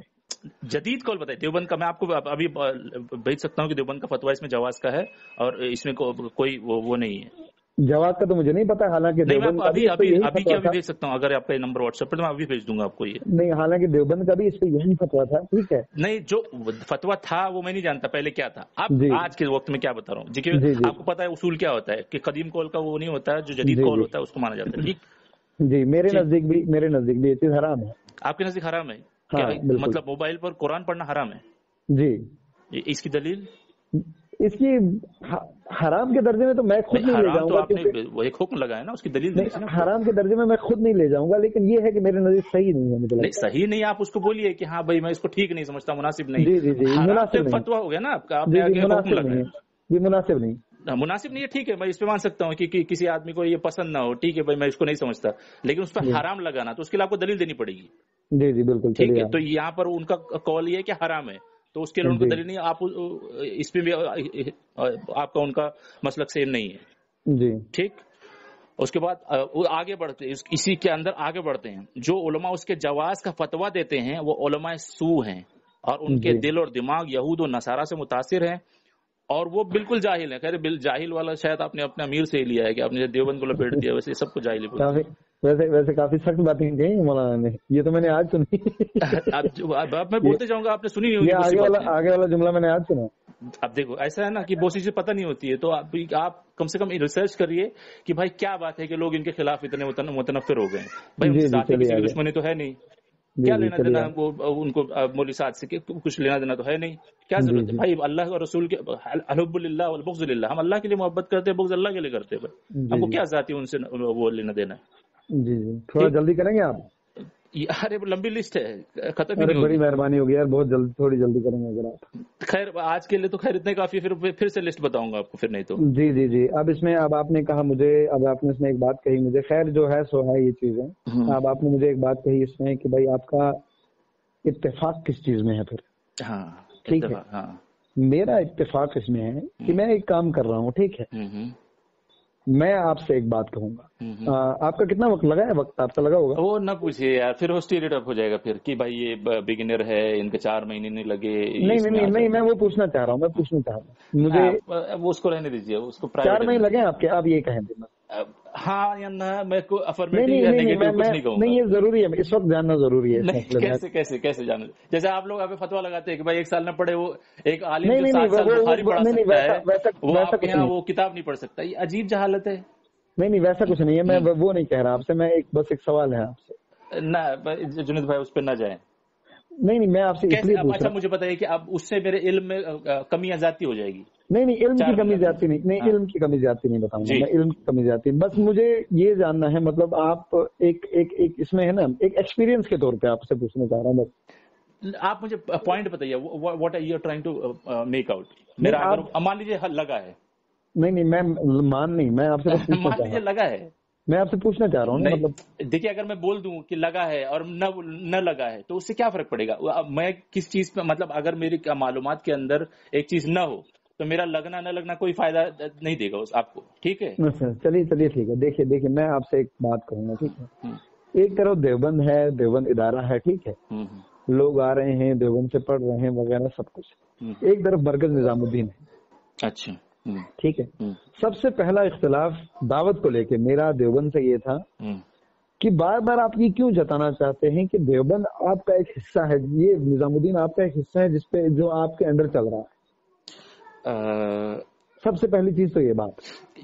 Speaker 2: جدید کال بتائیے. دیوبند کا میں آپ کو ابھی بھیج سکتا ہوں کہ دیوبند کا فتویٰ اس میں جواز کا ہے, اور اس میں کوئی وہ نہیں ہے.
Speaker 1: جواز کا تو مجھے نہیں پتا, حالانکہ
Speaker 2: ابھی کیا بھیج سکتا ہوں اگر آپ کا نمبر واٹس ایپ پر, میں ابھی بھیج دوں گا آپ کو. یہ
Speaker 1: نہیں, حالانکہ دیوبند کا بھی اس پہ یہی فتویٰ تھا. ٹھیک ہے,
Speaker 2: نہیں جو فتویٰ تھا وہ میں نہیں جانتا پہلے کیا تھا, اب آج کے وقت میں کیا بتا رہا ہوں جی, آپ کو پتا ہے اصول کیا ہوتا ہے کہ قدیم کال کا وہ نہیں ہوتا ہے, جو جدید کال ہوتا ہے اس کو مانا جاتا ہے. ٹھیک
Speaker 1: جی, میرے نزدیک بھی یہ چیز حرام ہے.
Speaker 2: آپ کے نزدیک حرام ہے؟ مطلب موبائل پر قرآن پڑھنا حرام ہے؟
Speaker 1: جی.
Speaker 2: اس کی دلیل؟
Speaker 1: اس کی حرام کے درجے میں تو میں خود نہیں لے جاؤں گا,
Speaker 2: آپ نے وہ ایک حکم لگایا نا, اس کی دلیل نہیں.
Speaker 1: حرام کے درجے میں خود نہیں لے جاؤں گا, لیکن یہ ہے کہ میرے نزدیک صحیح نہیں ہے.
Speaker 2: نہیں صحیح نہیں, آپ اس کو بولیے کہ ہاں بھائی میں اس کو ٹھیک نہیں سمجھتا, مناسب نہیں.
Speaker 1: جی
Speaker 2: مناسب فتویٰ ہو گیا نا آپ کا, آپ نے آگے حکم لگایا.
Speaker 1: جی مناسب نہیں
Speaker 2: ہے. ٹھیک ہے, میں اس پہ مان سکتا ہوں کہ کسی آدمی کو یہ پسند نہ ہو, ٹھیک ہے بھائی میں اس کو نہیں سمجھتا, لیکن اس پہ حرام لگانا تو اس کے لیے آپ کو دلیل دینی پڑے گی.
Speaker 1: جی بالکل.
Speaker 2: ٹھیک ہے, تو یہاں پر ان کا کال یہ ہے کہ حرام ہے, تو اس کے لیے ان کو دلیل نہیں. آپ اس پہ بھی آپ کا ان کا مسلک سیم نہیں ہے.
Speaker 1: جی
Speaker 2: ٹھیک. اس کے بعد آگے بڑھتے, اسی کے اندر آگے بڑھتے ہیں. جو علماء اس کے جواز کا فتویٰ دیتے ہیں وہ علماء سو ہیں, اور ان کے دل اور دماغ یہود و نصارہ سے متاثر ہیں. اور وہ بالکل جاہل ہے. خیر جاہل والا شاید آپ نے اپنے امیر سے ہی لیا ہے کہ آپ نے دیوبند کو لپیٹ دیا, ویسے سب کو جاہل ہی.
Speaker 1: ویسے کافی سخت باتیں کہی مولانا نے, یہ تو میں نے آج سنی.
Speaker 2: اب میں بولتے جاؤں گا, آپ نے سنی نہیں ہوگی.
Speaker 1: آگے والا جملہ میں نے آج سنا.
Speaker 2: اب دیکھو ایسا ہے نا کہ بہت سی چیزیں پتہ نہیں ہوتی ہے, تو آپ کم سے کم ریسرچ کریے کہ بھائی کیا بات ہے کہ لوگ ان کے خلاف اتنے متنفر ہو گئے ہیں. بھائی ان کی ذاتی کسی کی دشمنی تو ہے نہیں, کیا لینا دینا ان کو مولوی صاحب سے, کچھ لینا دینا تو ہے نہیں. کیا ضرورت ہے بھائی اللہ اور رسول کے, الحب للہ والبغض للہ, ہم اللہ کے لیے محبت کرتے ہیں, بغض اللہ کے لیے کرتے ہیں. ہم کو کیا ذاتی ان سے وہ لینا دینا ہے.
Speaker 1: جی تھوڑا جلدی کریں گے آپ.
Speaker 2: ارے لمبی لسٹ ہے, ختم ہی
Speaker 1: نہیں.
Speaker 2: نہیں.
Speaker 1: بڑی مہربانی ہوگی یار, بہت جلدی, تھوڑی جلدی کریں گے اگر آپ.
Speaker 2: خیر آج کے لیے تو خیر اتنے کافی, پھر سے لسٹ بتاؤں گا آپ کو, پھر نہیں تو.
Speaker 1: جی اب اس میں, اب آپ نے کہا مجھے, اب آپ نے اس میں ایک بات کہی مجھے, خیر جو ہے سو ہے یہ چیزیں. اب آپ نے مجھے ایک بات کہی اس میں کہ بھائی آپ کا اتفاق کس چیز میں ہے پھر.
Speaker 2: ہاں
Speaker 1: ٹھیک ہے, میرا اتفاق اس میں ہے کہ میں ایک کام کر رہا ہوں. ٹھیک ہے, میں آپ سے ایک بات کہوں گا, آپ کا کتنا وقت لگا ہے؟ وقت آپ کا لگا ہوگا.
Speaker 2: وہ نہ پوچھیے یار, پھر وہ اسٹیریوٹ اپ ہو جائے گا پھر کہ بھائی یہ بگنر ہے, ان کے 4 مہینے نہیں لگے.
Speaker 1: نہیں میں وہ پوچھنا چاہ رہا ہوں, مجھے
Speaker 2: وہ اس کو رہنے دیجیے, اس کو
Speaker 1: 4 مہینے لگے آپ کے, آپ یہ کہیں دینا.
Speaker 2: ہاں یا نہ, میں کو افرمیٹیو یا نیگیٹو کچھ نہیں کہوں گا.
Speaker 1: نہیں یہ ضروری ہے, اس وقت جاننا ضروری ہے.
Speaker 2: کیسے جانا, جیسے آپ لوگ ابھی فتوا لگاتے ہیں کہ بھائی 1 سال نہ پڑھے, وہ ایک عالم جو 7 سال بخاری پڑھا سکتا ہے وہ آپ کے یہاں وہ کتاب نہیں پڑھ سکتا. یہ عجیب جہالت ہے.
Speaker 1: نہیں ویسا کچھ نہیں ہے, میں وہ نہیں کہہ رہا آپ سے, میں بس ایک سوال ہے آپ سے.
Speaker 2: نہ جنید بھائی اس پہ نہ جائیں.
Speaker 1: نہیں میں آپ سے اس لیے پوچھ رہا ہوں.
Speaker 2: اچھا مجھے بتائیے کہ اب اس سے میرے علم میں کمیاں زیادتی ہو جائے گی.
Speaker 1: نہیں علم کی کمی زیادتی نہیں, علم کی کمی زیادتی نہیں بتاؤں گا میں, علم کی کمی زیادتی. بس مجھے یہ جاننا ہے, مطلب آپ ایک اس میں ہے نا, ایک ایکسپیرینس کے طور پہ آپ سے پوچھنا چاہ رہا ہوں بس.
Speaker 2: آپ مجھے پوائنٹ بتائیے, what are you trying to make out. میرا مان لیجیے حل لگا ہے.
Speaker 1: نہیں میں میں آپ سے
Speaker 2: مان لیجیے لگا ہے,
Speaker 1: میں آپ سے پوچھنا چاہ رہا ہوں.
Speaker 2: مطلب دیکھیے اگر میں بول دوں کہ لگا ہے اور نہ لگا ہے تو اس سے کیا فرق پڑے گا. میں کس چیز پہ, مطلب اگر میری معلومات کے اندر ایک چیز نہ ہو تو میرا لگنا نہ لگنا کوئی فائدہ نہیں دے گا آپ کو. ٹھیک ہے
Speaker 1: چلیے ٹھیک ہے. دیکھیے میں آپ سے ایک بات کہوں گا. ٹھیک ہے, ایک طرف دیوبند ہے, دیوبند ادارہ ہے. ٹھیک ہے, لوگ آ رہے ہیں دیوبند سے پڑھ رہے ہیں وغیرہ سب کچھ. ایک طرف مرکز نظام الدین ہے.
Speaker 2: اچھا
Speaker 1: ٹھیک ہے, سب سے پہلا اختلاف دعوت کو لے کے میرا دیوبند سے یہ تھا کہ بار بار آپ یہ کیوں جتانا چاہتے ہیں کہ دیوبند آپ کا ایک حصہ ہے, یہ نظام الدین آپ کا ایک حصہ ہے جس پہ جو آپ کے انڈر چل رہا ہے. سب سے پہلی چیز تو یہ بات,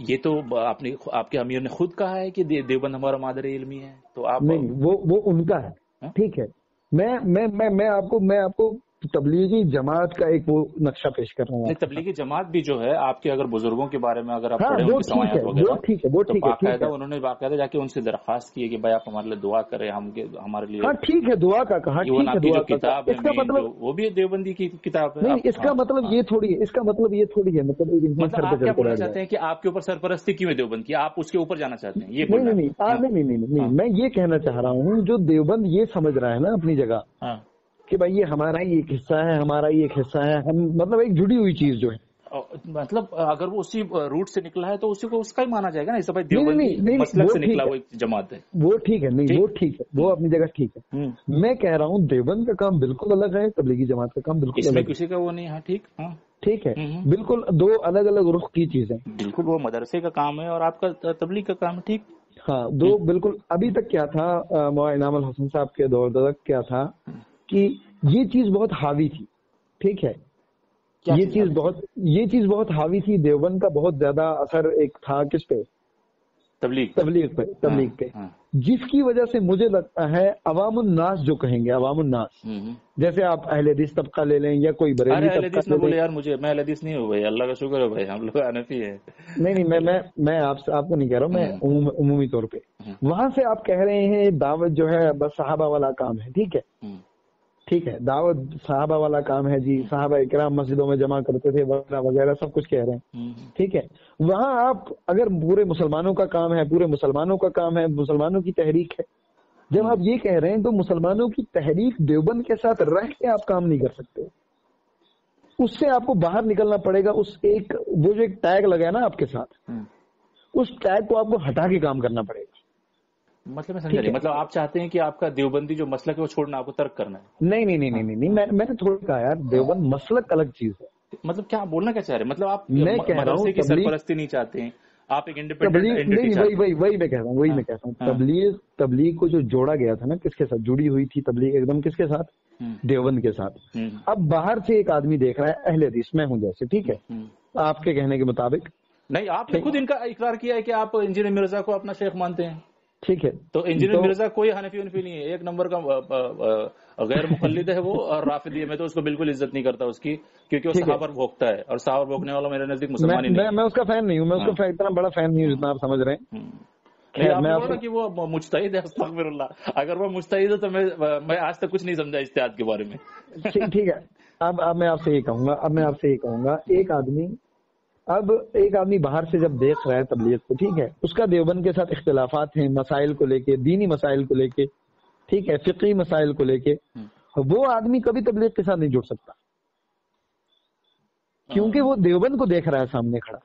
Speaker 2: یہ تو آپ کے امیر نے خود کہا ہے کہ دیوبند ہمارا مادر علمی ہے, تو آپ
Speaker 1: نہیں وہ ان کا ہے. ٹھیک ہے, میں آپ کو تبلیغی جماعت کا ایک وہ نقشہ پیش کر رہا ہوں.
Speaker 2: تبلیغی جماعت بھی جو ہے آپ کے اگر بزرگوں کے بارے میں اگر آپ پڑھیں,
Speaker 1: وہ ٹھیک ہے,
Speaker 2: انہوں نے باقاعدہ جا کے ان سے درخواست کی ہے کہ بھائی آپ ہمارے لیے دعا کریں, ہمارے لیے.
Speaker 1: ہاں ٹھیک ہے, دعا کا کہا,
Speaker 2: جو کتاب ہے وہ بھی دیوبندی کی کتاب ہے.
Speaker 1: نہیں اس کا مطلب یہ تھوڑی ہے,
Speaker 2: مطلب آپ کیا بولنا چاہتے ہیں کہ آپ کے اوپر سرپرستی کیوں ہے دیوبند کی, آپ اس کے اوپر جانا چاہتے ہیں, یہ
Speaker 1: نہیں میں یہ کہنا چاہ رہا ہوں, جو دیوبند یہ سمجھ رہا ہے نا اپنی جگہ کہ بھائی یہ ہمارا ہی ایک حصہ ہے, ہمارا ہی ایک حصہ ہے, ہم مطلب ایک جڑی ہوئی چیز جو ہے,
Speaker 2: مطلب اگر وہ اسی روٹ سے نکلا ہے تو اسی کو اس کا ہی مانا جائے گا نا. اس بھائی دیوبندی مسلک سے نکلا وہ ایک جماعت ہے.
Speaker 1: وہ ٹھیک ہے, نہیں وہ ٹھیک ہے, وہ اپنی جگہ ٹھیک ہے. میں کہہ رہا ہوں دیوبند کا کام بالکل الگ ہے, تبلیغی جماعت کا کام بالکل الگ ہے.
Speaker 2: کسی کا وہ نہیں ہے.
Speaker 1: ٹھیک ہے, بالکل دو الگ الگ رخ کی چیزیں.
Speaker 2: بالکل وہ مدرسے کا کام ہے اور آپ کا تبلیغ کا کام ہے. ٹھیک,
Speaker 1: ہاں دو بالکل. ابھی تک کیا تھا, مولانا انعام الحسن صاحب کے دور تک کیا تھا کہ یہ چیز بہت حاوی تھی. ٹھیک ہے, یہ چیز بہت حاوی تھی. دیوبند کا بہت زیادہ اثر ایک تھا کس پہ, تبلیغ پہ, جس کی وجہ سے مجھے لگتا ہے عوام الناس جو کہیں گے, عوام الناس جیسے آپ اہل حدیث طبقہ لے لیں یا کوئی بریلوی طبقہ لے لیں.
Speaker 2: یار مجھے میں اہل حدیث نہیں ہوں بھائی, اللہ کا شکر ہے بھائی, ہم لوگ حنفی ہیں.
Speaker 1: نہیں میں آپ کو نہیں کہہ رہا ہوں, میں عمومی طور پہ. وہاں سے آپ کہہ رہے ہیں دعوت جو ہے بس صحابہ والا کام ہے. ٹھیک ہے, دعوت صحابہ والا کام ہے جی, صحابہ اکرام مسجدوں میں جمع کرتے تھے وغیرہ وغیرہ سب کچھ کہہ رہے ہیں. ٹھیک ہے, وہاں آپ اگر پورے مسلمانوں کا کام ہے, پورے مسلمانوں کا کام ہے, مسلمانوں کی تحریک ہے, جب آپ یہ کہہ رہے ہیں تو مسلمانوں کی تحریک دیوبند کے ساتھ رہ کے آپ کام نہیں کر سکتے. اس سے آپ کو باہر نکلنا پڑے گا. وہ جو ایک ٹیگ لگا ہے نا آپ کے ساتھ, اس ٹیگ کو آپ کو ہٹا کے کام کرنا پڑے گا.
Speaker 2: مطلب میں سمجھا نہیں, مطلب آپ چاہتے ہیں کہ آپ کا دیوبندی جو مسلک ہے وہ چھوڑنا, آپ کو ترک کرنا ہے.
Speaker 1: نہیں میں نے تھوڑا کہا یار, دیوبند مسلک الگ چیز ہے.
Speaker 2: مطلب کیا بولنا کیا چاہ رہے ہیں؟ مطلب آپ
Speaker 1: میں کہہ رہا ہوں
Speaker 2: کی سرپرستی نہیں چاہتے ہیں، آپ ایک انڈیپینڈنٹ،
Speaker 1: وہی میں کہہ رہا ہوں تبلیغ کو جو جوڑا گیا تھا نا، کس کے ساتھ جڑی ہوئی تھی تبلیغ؟ ایک دم کس کے ساتھ؟ دیوبند کے ساتھ. اب باہر سے ایک آدمی دیکھ رہا ہے، اہل حدیث میں ہوں جیسے، ٹھیک ہے، آپ کے کہنے کے مطابق نہیں،
Speaker 2: آپ نے خود ان کا اقرار کیا ہے کہ آپ انجینئر مرزا کو اپنا شیخ مانتے ہیں،
Speaker 1: ٹھیک ہے.
Speaker 2: تو انجینئر مرزا کوئی حنفی ونفی نہیں ہے، ایک نمبر کا غیر مقلد ہے وہ، اور رافضی ہے. میں تو اس کو بالکل عزت نہیں کرتا اس کی، کیونکہ وہ صحابہ پر بھوکتا ہے، اور صحابہ بھوکنے والا میرے نزدیک مسلمان ہی نہیں.
Speaker 1: میں اس کا فین نہیں ہوں، میں اس کا اتنا بڑا فین نہیں ہوں جتنا آپ سمجھ رہے ہیں.
Speaker 2: میں آپ کہ وہ مجتہد ہے، استغفر اللہ، اگر وہ مجتہد ہے تو میں آج تک کچھ نہیں سمجھا اجتہاد کے بارے میں.
Speaker 1: ٹھیک ہے. اب میں آپ سے یہ کہوں گا، ایک آدمی باہر سے جب دیکھ رہا ہے تبلیغ کو، ٹھیک ہے، اس کا دیوبند کے ساتھ اختلافات ہیں مسائل کو لے کے، دینی مسائل کو لے کے، ٹھیک ہے، فقہی مسائل کو لے کے، وہ آدمی کبھی تبلیغ کے ساتھ نہیں جڑ سکتا، کیونکہ وہ دیوبند کو دیکھ رہا ہے سامنے کھڑا،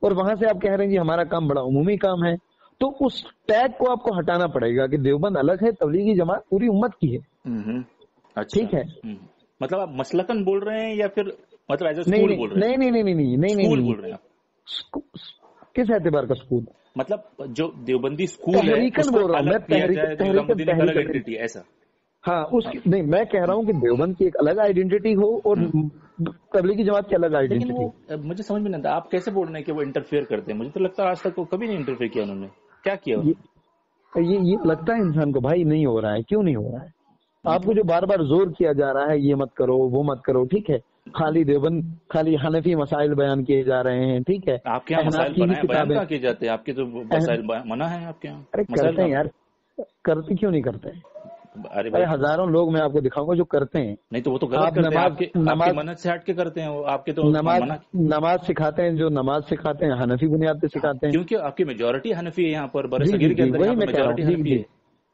Speaker 1: اور وہاں سے آپ کہہ رہے ہیں جی ہمارا کام بڑا عمومی کام ہے. تو اس ٹیگ کو آپ کو ہٹانا پڑے گا کہ دیوبند الگ ہے، تبلیغی جماعت پوری امت کی ہے. ٹھیک ہے،
Speaker 2: مطلب آپ مسلکن بول رہے ہیں یا پھر مطلب ایز اے اسکول بول رہے ہیں؟
Speaker 1: نہیں
Speaker 2: بول رہے ہیں آپ
Speaker 1: کس اعتبار کا اسکول؟
Speaker 2: مطلب جو دیوبندی اسکول ہے ایسا؟
Speaker 1: ہاں نہیں، میں کہہ رہا ہوں کہ دیوبند کی ایک الگ آئیڈینٹی ہو اور تبلیغی جماعت کی الگ آئیڈینٹی.
Speaker 2: مجھے سمجھ میں نہیں آتا آپ کیسے بول رہے ہیں کہ وہ انٹرفیئر کرتے ہیں. مجھے تو لگتا ہے آج تک وہ کبھی نہیں انٹرفیئر کیا انہوں نے. کیا کیا
Speaker 1: یہ لگتا ہے انسان کو بھائی نہیں ہو رہا ہے. کیوں نہیں ہو رہا ہے؟ آپ کو جو بار بار زور کیا جا رہا ہے یہ مت کرو وہ مت کرو، ٹھیک ہے، خالی حنفی مسائل بیان کیے جا رہے ہیں، ٹھیک ہے.
Speaker 2: آپ کے یہاں مسائل بیان کہاں کیے جاتے ہیں؟ آپ کے تو مسائل منع ہیں آپ کے یہاں.
Speaker 1: ارے کرتے ہیں یار، کرتے کیوں نہیں کرتے؟ ارے ہزاروں لوگ میں آپ کو دکھاؤں گا جو کرتے ہیں.
Speaker 2: نہیں تو وہ تو غلط کرتے ہیں، آپ کی منہج سے ہٹ کے کرتے ہیں. آپ کے تو
Speaker 1: نماز سکھاتے ہیں، جو نماز سکھاتے ہیں حنفی بنیاد پہ سکھاتے ہیں،
Speaker 2: کیونکہ آپ کی میجورٹی حنفی ہے یہاں پر برصغیر کے اندر.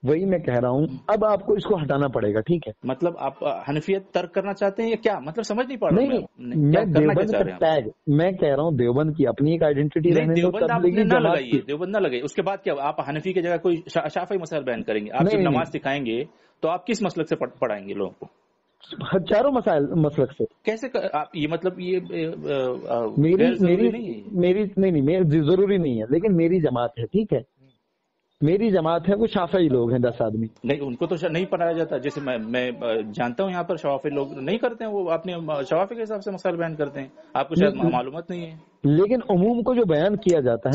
Speaker 1: وہی میں کہہ رہا ہوں. اب آپ کو اس کو ہٹانا پڑے گا، ٹھیک ہے.
Speaker 2: مطلب آپ حنفیت ترک کرنا چاہتے ہیں یا کیا؟ مطلب سمجھ نہیں پا رہا.
Speaker 1: میں دیوبند کا ٹیگ، میں کہہ رہا ہوں دیوبند کی اپنی ایک آئیڈینٹی رہنے دو.
Speaker 2: دیوبند آپ نے نہ لگائیے، دیوبند نہ لگائیے. اس کے بعد کیا آپ حنفی کی جگہ کوئی شافعی مسائل بیان کریں گے؟ آپ جب نماز سکھائیں گے تو آپ کس مسلک سے پڑھائیں گے لوگوں کو؟
Speaker 1: چاروں مسلک سے.
Speaker 2: کیسے یہ مطلب یہ
Speaker 1: میری ضروری نہیں ہے، لیکن میری جماعت ہے، ٹھیک ہے، میری جماعت ہے، وہ شافعی لوگ ہیں 10 آدمی.
Speaker 2: نہیں ان کو تو نہیں پڑھایا جاتا. جیسے میں جانتا ہوں یہاں پر شوافی لوگ نہیں کرتے ہیں، وہ اپنے شوافی کے حساب سے مسائل بیان کرتے ہیں. آپ کو شاید معلومات نہیں ہے.
Speaker 1: لیکن عموم کو جو بیان کیا جاتا ہے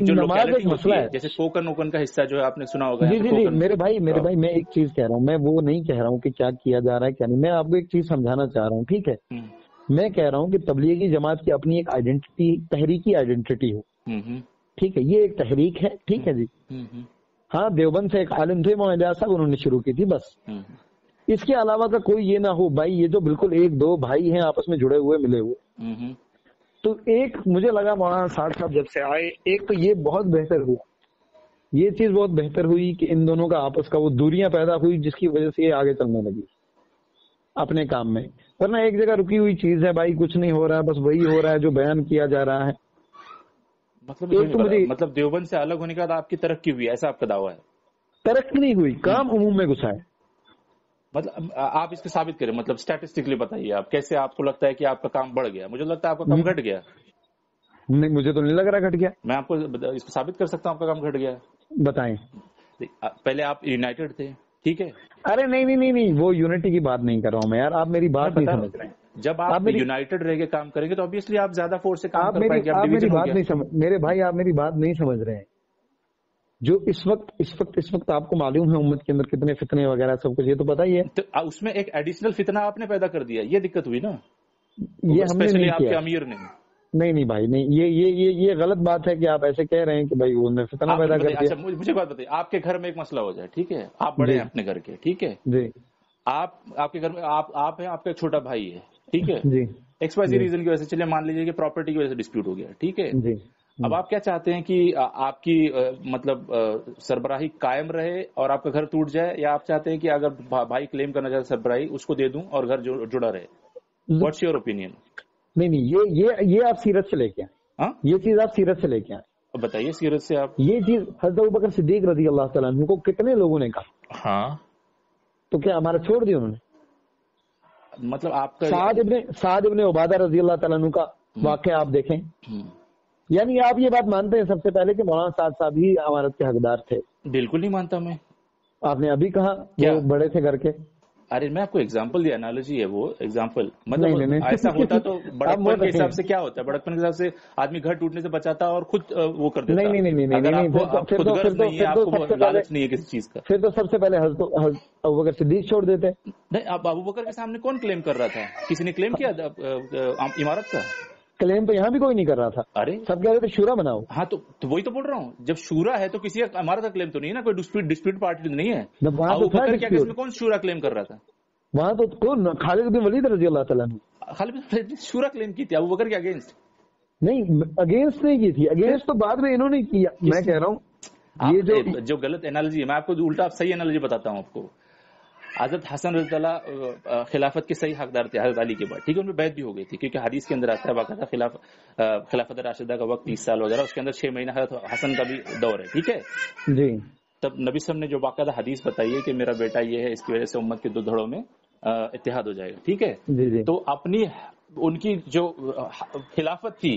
Speaker 2: جو لوکیلٹی مسئلہ ہے، جیسے کوکن کا حصہ جو ہے آپ نے سنا ہوگا.
Speaker 1: جی میرے بھائی میں ایک چیز کہہ رہا ہوں، میں وہ نہیں کہہ رہا ہوں کہ کیا کیا جا رہا ہے کیا نہیں. میں آپ کو ایک چیز سمجھانا چاہ رہا ہوں، ٹھیک ہے. میں کہہ رہا ہوں کہ تبلیغی جماعت کی اپنی ایک آئیڈینٹی، تحریکی آئیڈینٹی ہو، ٹھیک ہے. یہ ایک تحریک ہے، ٹھیک ہے جی. ہاں دیوبند سے ایک عالم تھے مولانا صاحب، انہوں نے شروع کی تھی بس. اس کے علاوہ کا کوئی یہ نہ ہو بھائی، یہ جو بالکل ایک دو بھائی ہیں آپس میں جڑے ہوئے ملے ہوئے. تو ایک مجھے لگا مولانا صاحب جب سے آئے، ایک تو یہ بہت بہتر ہوا، یہ چیز بہت بہتر ہوئی کہ ان دونوں کا آپس کا وہ دوریاں پیدا ہوئی جس کی وجہ سے یہ آگے چلنے لگی اپنے کام میں. ورنہ ایک جگہ رکی ہوئی چیز ہے بھائی، کچھ نہیں ہو رہا ہے، بس وہی ہو رہا ہے جو بیان کیا جا رہا ہے.
Speaker 2: مطلب دیوبند سے الگ ہونے کے بعد آپ کی ترقی ہوئی، ایسا آپ کا دعویٰ ہے؟
Speaker 1: ترقی نہیں ہوئی، کام عموم میں گھسا ہے.
Speaker 2: مطلب آپ اس کو ثابت کریں، مطلب اسٹیٹسٹکلی بتائیے آپ کیسے آپ کو لگتا ہے کہ آپ کا کام بڑھ گیا. مجھے لگتا ہے آپ کا کام گھٹ گیا.
Speaker 1: نہیں مجھے تو نہیں لگ رہا گھٹ گیا.
Speaker 2: میں آپ کو اس کو ثابت کر سکتا ہوں آپ کا کام گھٹ گیا.
Speaker 1: بتائیں.
Speaker 2: پہلے آپ یونائٹڈ تھے، ٹھیک ہے.
Speaker 1: ارے نہیں وہ یونٹی کی بات نہیں کر رہا ہوں میں یار، آپ میری بات نہیں سمجھ رہے ہیں.
Speaker 2: جب آپ یونائٹڈ رہ کے کام کریں گے تو obviously آپ زیادہ فورس سے کام کر پائیں گے.
Speaker 1: آپ میری بات نہیں سمجھ، میرے بھائی آپ میری بات نہیں سمجھ رہے ہیں. جو اس وقت آپ کو معلوم ہے امت کے اندر کتنے فتنے وغیرہ سب کچھ، یہ تو پتہ ہی ہے.
Speaker 2: تو اس میں ایک ایڈیشنل فتنہ آپ نے پیدا کر دیا، یہ دقت ہوئی نا.
Speaker 1: یہ ہم نے نہیں
Speaker 2: آپ کے امیر نے.
Speaker 1: نہیں بھائی نہیں، یہ غلط بات ہے کہ آپ ایسے کہہ رہے ہیں کہ بھائی وہ نے فتنہ پیدا کر دیا.
Speaker 2: اچھا مجھے بات بتائیے، آپ کے گھر میں ایک مسئلہ ہو جائے، ٹھیک ہے، آپ بڑے ہیں اپنے گھر کے، ٹھیک ہے
Speaker 1: جی.
Speaker 2: آپ کے گھر میں آپ ہیں، آپ کا چھوٹا بھائی ہے، ٹھیک ہے
Speaker 1: جی.
Speaker 2: XYZ ریزن کی وجہ سے، چلیے مان لیجیے کہ پراپرٹی کی وجہ سے ڈسپیوٹ ہو گیا، ٹھیک ہے
Speaker 1: جی.
Speaker 2: اب آپ کیا چاہتے ہیں کہ آپ کی مطلب سربراہی قائم رہے اور آپ کا گھر ٹوٹ جائے، یا آپ چاہتے ہیں کہ اگر بھائی کلیم کرنا چاہے سربراہی اس کو دے دوں اور گھر جڑا رہے؟ What's your opinion?
Speaker 1: نہیں یہ آپ سیرت سے لے کے آئیں. یہ چیز آپ سیرت سے لے کے آئیں.
Speaker 2: بتائیے سیرت سے آپ.
Speaker 1: یہ چیز حضرت ابوبکر صدیق رضی اللہ تعالیٰ عنہ کو کتنے لوگوں نے کہا.
Speaker 2: ہاں
Speaker 1: تو کیا ہمارا چھوڑ دیا انہوں نے؟
Speaker 2: مطلب آپ کا
Speaker 1: سعد ابن عبادہ رضی اللہ تعالیٰ عنہ کا واقعہ آپ دیکھیں، یعنی آپ یہ بات مانتے ہیں سب سے پہلے کہ مولانا سعد صاحب ہی امارت کے حقدار تھے؟
Speaker 2: بالکل نہیں مانتا میں.
Speaker 1: آپ نے ابھی کہا وہ بڑے تھے گھر کے.
Speaker 2: ارے میں آپ کو ایگزامپل دیا، انالوجی ہے وہ ایگزامپل. مطلب ایسا ہوتا تو بڑکپن کے حساب سے کیا ہوتا ہے؟ بڑکپن کے حساب سے آدمی گھر ٹوٹنے سے بچاتا اور خود وہ کر دیتا.
Speaker 1: نہیں،
Speaker 2: اگر آپ خود غرض نہیں ہے، آپ کو لالچ نہیں ہے کسی چیز کا،
Speaker 1: پھر تو سب سے پہلے حضرت ابوبکر صدیق چھوڑ دیتے.
Speaker 2: نہیں، اب ابوبکر کے سامنے کون کلیم کر رہا تھا؟ کسی نے کلیم کیا عمارت کا؟
Speaker 1: کلیم تو یہاں بھی کوئی نہیں کر رہا تھا.
Speaker 2: ارے
Speaker 1: سب کہہ رہے تھے شورا بناؤ.
Speaker 2: ہاں تو وہی تو بول رہا ہوں، جب شورا ہے تو کسی عمارت کا کلیم تو نہیں ہے نا، کوئی ڈسپیوٹ پارٹی نہیں ہے. ابوبکر کیا کس میں کون شورا کلیم کر رہا تھا؟
Speaker 1: وہاں تو کون؟ خالد بن ولید رضی اللہ تعالیٰ نے
Speaker 2: خالد بن شورا کلیم کی تھی، ابوبکر کے اگینسٹ
Speaker 1: نہیں، اگینسٹ نہیں کی تھی. اگینسٹ تو بعد میں انہوں نے کیا. میں کہہ رہا ہوں یہ
Speaker 2: جو غلط انالوجی ہے، میں آپ کو الٹا صحیح انالوجی بتاتا ہوں آپ کو. حضرت حسن رضی اللہ خلافت کے صحیح حقدار تھے حضرت علی کے بعد، ٹھیک ہے، ان میں بیعت بھی ہو گئی تھی، کیونکہ حدیث کے اندر آتا ہے باقاعدہ خلافت راشدہ کا وقت 30 سال وغیرہ، اس کے اندر 6 مہینہ حضرت حسن کا بھی دور ہے، ٹھیک ہے
Speaker 1: جی.
Speaker 2: تب نبی صلی اللہ علیہ وسلم نے جو باقاعدہ حدیث بتائی ہے کہ میرا بیٹا یہ ہے، اس کی وجہ سے امت کے 2 دھڑوں میں اتحاد ہو جائے گا، ٹھیک ہے. تو اپنی ان کی جو خلافت تھی،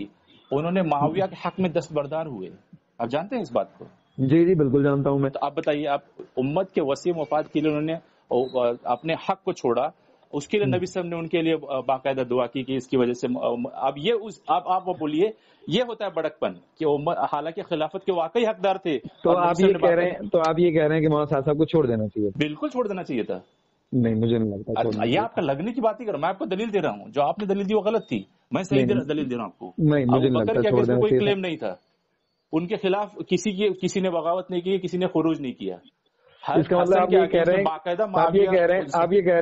Speaker 2: انہوں نے معاویہ کے حق میں دستبردار ہوئے. آپ جانتے ہیں اس بات کو؟
Speaker 1: جی بالکل جانتا ہوں میں.
Speaker 2: تو آپ بتائیے، آپ امت کے وسیع مفاد کے لیے انہوں نے اپنے حق کو چھوڑا، اس کے لیے نبی صلی اللہ علیہ وسلم نے ان کے لیے باقاعدہ دعا کی کہ اس کی وجہ سے اب یہ آپ بولیے یہ ہوتا ہے بڑکپن کہ حالانکہ خلافت کے واقعی حقدار تھے.
Speaker 1: تو آپ یہ کہہ رہے ہیں کہ مولانا صاحب کو چھوڑ دینا چاہیے؟
Speaker 2: بالکل چھوڑ دینا چاہیے تھا.
Speaker 1: نہیں مجھے نہیں لگتا.
Speaker 2: یہ آپ کا لگنے کی بات ہی کر رہا ہوں، میں آپ کو دلیل دے رہا ہوں. جو آپ نے دلیل دی وہ غلط تھی، میں صحیح دلیل دے رہا ہوں آپ کو. ابوبکر کے کیس میں کوئی کلیم نہیں تھا، ان کے خلاف کسی نے بغاوت نہیں کی، کسی نے خروج نہیں کیا.
Speaker 1: اس کا مطلب آپ یہ کہہ رہے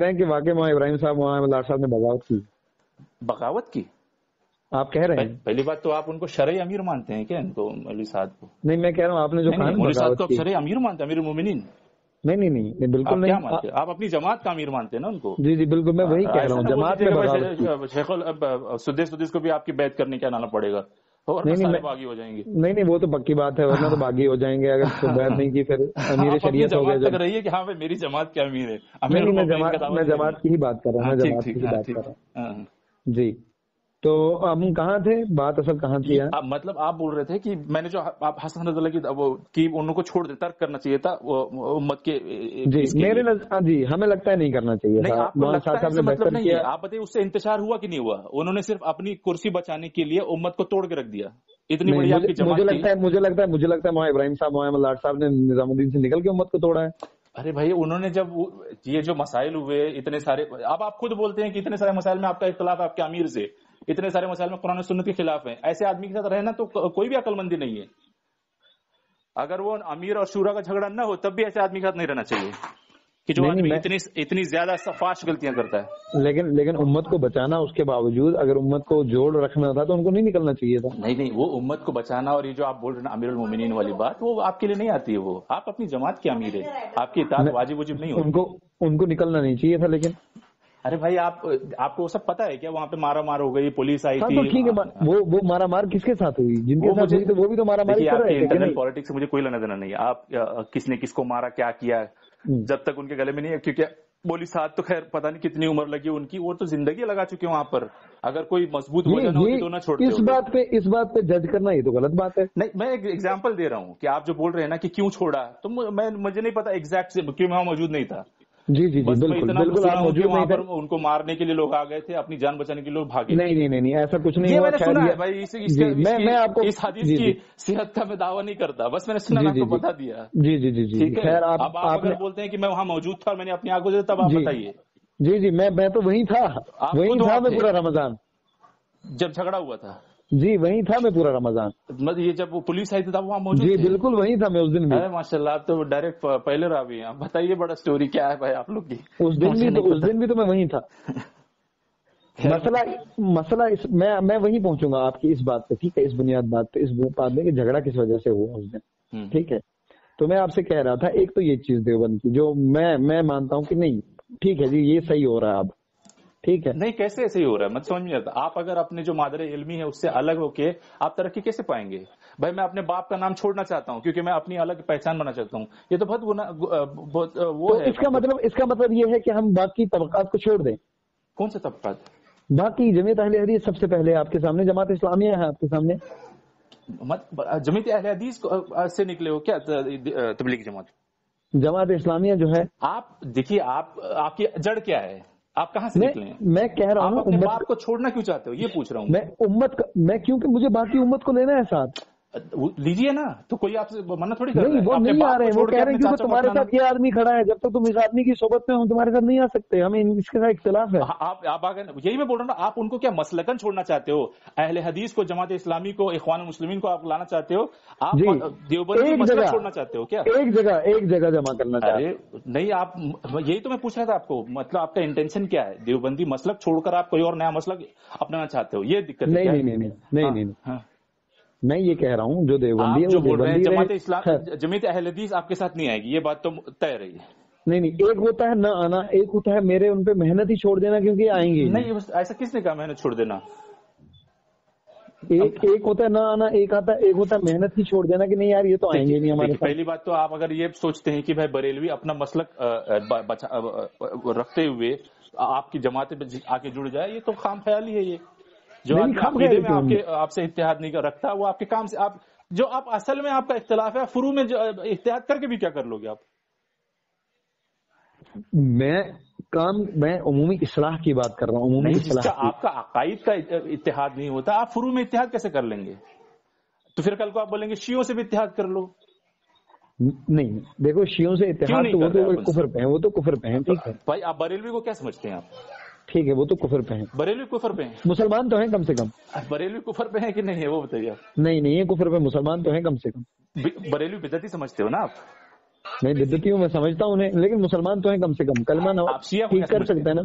Speaker 1: ہیں کہ واقعی مولانا ابراہیم صاحب مولانا لاڈ صاحب نے
Speaker 2: بغاوت کی
Speaker 1: آپ کہہ رہے ہیں؟
Speaker 2: پہلی بات تو آپ ان کو شرعی امیر مانتے ہیں کیا ان کو؟ مولوی صاحب کو
Speaker 1: نہیں، میں کہہ رہا ہوں آپ نے جو کہا
Speaker 2: مولوی صاحب کو آپ شرعی امیر مانتے ہیں، امیر المومنین؟
Speaker 1: نہیں بالکل نہیں.
Speaker 2: آپ اپنی جماعت کا امیر مانتے ہیں نا ان کو؟
Speaker 1: جی بالکل، میں وہی کہہ رہا ہوں جماعت میں
Speaker 2: شیخ سدیس کو بھی آپ کی بیعت کرنے کیا لانا پڑے گا، باغی ہو جائیں گے.
Speaker 1: نہیں وہ تو پکی بات ہے، ورنہ تو باغی ہو جائیں گے اگر بیعت نہیں کی. پھر امیر شریعت ہو گیا.
Speaker 2: لگ رہی ہے کہ ہاں میری جماعت کے امیر ہے.
Speaker 1: میں جماعت کی ہی بات کر رہا ہوں. جی تو ہم کہاں تھے؟ بات اصل کہاں تھی؟
Speaker 2: مطلب آپ بول رہے تھے کہ میں نے جو حسن رضی اللہ کی ان کو چھوڑ ترک کرنا چاہیے تھا امت کے.
Speaker 1: جی ہمیں لگتا ہے نہیں کرنا چاہیے.
Speaker 2: مطلب نہیں ہے. آپ بتائیے اس سے انتشار ہوا کہ نہیں ہوا؟ انہوں نے صرف اپنی کرسی بچانے کے لیے امت کو توڑ کے رکھ دیا. اتنی بڑی آپ کی جماعت.
Speaker 1: مجھے لگتا ہے مولانا ابراہیم صاحب مولانا لاڈ صاحب نے نظام الدین سے نکل کے امت کو توڑا ہے.
Speaker 2: ارے بھائی انہوں نے جب یہ جو مسائل ہوئے اتنے سارے، اب آپ خود بولتے ہیں کہ اتنے سارے مسائل میں آپ کا اختلاف ہے آپ کے امیر سے، اتنے سارے مسائل میں قرآن و سنت کے خلاف ہیں، ایسے آدمی کے ساتھ رہنا تو کوئی بھی عقل مندی نہیں ہے. اگر وہ امیر اور شورا کا جھگڑا نہ ہو تب بھی ایسے آدمی کے ساتھ نہیں رہنا چاہیے کہ جو آدمی اتنی زیادہ فاش غلطیاں کرتا ہے.
Speaker 1: لیکن امت کو بچانا، اس کے باوجود اگر امت کو جوڑ رکھنا تھا تو ان کو نہیں نکلنا چاہیے تھا.
Speaker 2: نہیں وہ امت کو بچانا اور یہ جو آپ بول رہے ہیں امیر المومنین والی بات، وہ آپ کے لیے نہیں آتی ہے. وہ آپ اپنی جماعت کے امیر ہے، آپ کی اطاعت واجب نہیں ہوتی.
Speaker 1: ان کو نکلنا نہیں چاہیے تھا. لیکن
Speaker 2: ارے بھائی آپ کو سب پتا ہے کیا؟ وہاں پہ مارا مار ہو گئی، پولیس آئی تھی.
Speaker 1: تو ٹھیک ہے، وہ مارا مار کس کے ساتھ ہوئی؟ جن کے ساتھ ہوئی تو وہ بھی تو مارا ماری کر رہے ہیں.
Speaker 2: انٹرنل پالیٹکس سے مجھے کوئی لینا دینا نہیں ہے. آپ کس نے کس کو مارا، کیا کیا، جب تک ان کے گلے میں نہیں ہے. کیونکہ بولی ساتھ تو خیر پتہ نہیں کتنی عمر لگی ان کی، وہ تو زندگی لگا چکے وہاں پر. اگر کوئی مضبوط وجہ نہ ہوتی تو نہ چھوڑتے.
Speaker 1: اس بات پہ جج کرنا یہ تو غلط بات ہے. نہیں
Speaker 2: میں ایک ایگزامپل دے رہا ہوں کہ آپ جو بول رہے ہیں نا کہ کیوں چھوڑا، تو مجھے نہیں پتا ایگزیکٹ سے کیوں میں وہاں موجود نہیں تھا.
Speaker 1: جی بالکل
Speaker 2: وہاں پر ان کو مارنے کے لیے لوگ آ گئے تھے، اپنی جان بچانے کے لیے لوگ بھاگے.
Speaker 1: نہیں ایسا کچھ نہیں.
Speaker 2: میں نے سنا ہے بھائی، میں آپ کو اس حدیث کی صحت کا میں دعویٰ نہیں کرتا، بس میں نے سنا، آپ کو بتا دیا.
Speaker 1: جی
Speaker 2: ٹھیک ہے. اب آپ اگر بولتے ہیں کہ میں وہاں موجود تھا اور میں نے اپنی آنکھوں سے، تب آپ بتائیے.
Speaker 1: جی میں تو وہیں تھا میں پورا رمضان
Speaker 2: جب جھگڑا ہوا تھا.
Speaker 1: جی وہیں تھا میں پورا رمضان.
Speaker 2: یہ جب وہ پولیس آئی تھی تب وہاں موجود؟
Speaker 1: جی بالکل وہیں تھا میں اس دن بھی.
Speaker 2: ماشاء اللہ، آپ تو ڈائریکٹ پہلے راوی ہیں. بتائیے بڑا سٹوری کیا ہے بھائی آپ لوگ کی.
Speaker 1: اس دن بھی تو میں وہیں تھا. مسئلہ میں وہیں پہنچوں گا آپ کی اس بات پہ، ٹھیک ہے، اس بنیاد بات پہ، اس بات میں کہ جھگڑا کس وجہ سے ہوا اس دن. ٹھیک ہے. تو میں آپ سے کہہ رہا تھا ایک تو یہ چیز دیوبند کی جو میں مانتا ہوں کہ نہیں ٹھیک ہے جی یہ صحیح ہو رہا ہے اب. ٹھیک ہے.
Speaker 2: نہیں کیسے صحیح ہو رہا ہے مت سمجھ نہیں آتا. آپ اگر اپنے جو مادر علمی ہے اس سے الگ ہو کے آپ ترقی کیسے پائیں گے؟ بھائی میں اپنے باپ کا نام چھوڑنا چاہتا ہوں کیونکہ میں اپنی الگ پہچان بنا چاہتا ہوں. یہ تو بہت وہ ہے.
Speaker 1: اس کا مطلب یہ ہے کہ ہم باقی طبقات کو چھوڑ دیں.
Speaker 2: کون سے طبقات؟
Speaker 1: باقی جمعیت اہل حدیث سب سے پہلے آپ کے سامنے، جماعت اسلامیہ ہے آپ کے سامنے.
Speaker 2: جمعیت اہل حدیث سے نکلے ہو کیا تبلیغ جماعت؟
Speaker 1: جماعت اسلامیہ جو ہے،
Speaker 2: آپ دیکھیے آپ کی جڑ کیا ہے، آپ کہاں سے نکلے ہیں؟
Speaker 1: میں کہہ رہا ہوں
Speaker 2: اپنے باپ کو چھوڑنا کیوں چاہتے ہو، یہ پوچھ رہا ہوں
Speaker 1: میں کیونکہ مجھے باقی امت کو لینا ہے ساتھ.
Speaker 2: لیجیے نا، تو کوئی آپ سے منع تھوڑی کر رہا ہے.
Speaker 1: نہیں، وہ نہیں آ رہے ہیں، وہ کہہ رہے ہیں کیونکہ تمہارے ساتھ یہ آدمی کھڑا ہے، جب تک تم اس آدمی کی صحبت میں ہو تمہارے ساتھ نہیں آ سکتے، ہمیں اس کے ساتھ اختلاف ہے.
Speaker 2: آپ یہی میں بول رہا ہوں نا، آپ ان کو کیا مسلکن چھوڑنا چاہتے ہو؟ اہل حدیث کو، جماعت اسلامی کو، اخوان المسلمین کو آپ لانا چاہتے ہو؟ آپ دیوبندی مسلک چھوڑنا چاہتے ہو کیا؟
Speaker 1: ایک جگہ جمع کرنا چاہتے
Speaker 2: ہیں؟ نہیں، آپ یہی تو میں پوچھ رہا تھا آپ کو، مطلب آپ کا انٹینشن کیا ہے؟ دیوبندی مسلک چھوڑ کر آپ کوئی اور نیا مسلک اپنانا چاہتے ہو، یہ دقت ہے؟
Speaker 1: نہیں، میں یہ کہہ رہا ہوں جو دیوبندی ہے،
Speaker 2: جو بول رہے ہیں جمعیت اہل حدیث آپ کے ساتھ نہیں آئے گی، یہ بات تو طے رہی ہے.
Speaker 1: نہیں، ایک ہوتا ہے نہ آنا، ایک ہوتا ہے میرے ان پہ محنت ہی چھوڑ دینا کیونکہ آئیں گے
Speaker 2: نہیں. ایسا کس نے کہا محنت چھوڑ دینا؟
Speaker 1: ایک ہوتا ہے نہ آنا، ایک ہوتا ہے محنت ہی چھوڑ دینا کہ نہیں یار یہ تو آئیں گے نہیں ہمارے.
Speaker 2: پہلی بات تو آپ اگر یہ سوچتے ہیں کہ بھائی بریلوی اپنا مسلک رکھتے ہوئے آپ کی جماعت پہ آ کے جڑ جائے، یہ تو خام خیالی ہے. یہ جو عقیدے میں آپ سے اتحاد نہیں رکھتا، وہ آپ کے کام سے آپ اصل میں آپ کا اختلاف ہے، فروع میں اتحاد کر کے بھی کیا کر لو گے آپ؟
Speaker 1: میں عمومی اصلاح کی بات کر رہا ہوں. عمومی اصلاح
Speaker 2: آپ کا عقائد کا اتحاد نہیں ہوتا، آپ فروع میں اتحاد کیسے کر لیں گے؟ تو پھر کل کو آپ بولیں گے شیعوں سے بھی اتحاد کر لو.
Speaker 1: نہیں، دیکھو شیعوں سے اتحاد تو وہ تو کفر پہ ہیں، وہ تو کفر پہ ہیں. ٹھیک ہے
Speaker 2: بھائی، آپ بریلوی کو کیا سمجھتے ہیں آپ؟
Speaker 1: ٹھیک ہے، وہ تو کفر پہ ہیں.
Speaker 2: بریلوی کفر پہ ہیں؟
Speaker 1: مسلمان تو ہیں کم سے کم.
Speaker 2: بریلوی کفر پہ ہیں کہ نہیں ہے وہ بتائیے.
Speaker 1: نہیں، یہ کفر پہ مسلمان تو ہیں کم سے کم.
Speaker 2: بریلوی بدعتی سمجھتے ہو نا آپ؟
Speaker 1: نہیں، بدعتی ہوں، میں سمجھتا ہوں انہیں، لیکن مسلمان تو ہیں کم سے کم. کلمہ نہ ٹھیک کر سکتے ہیں نا.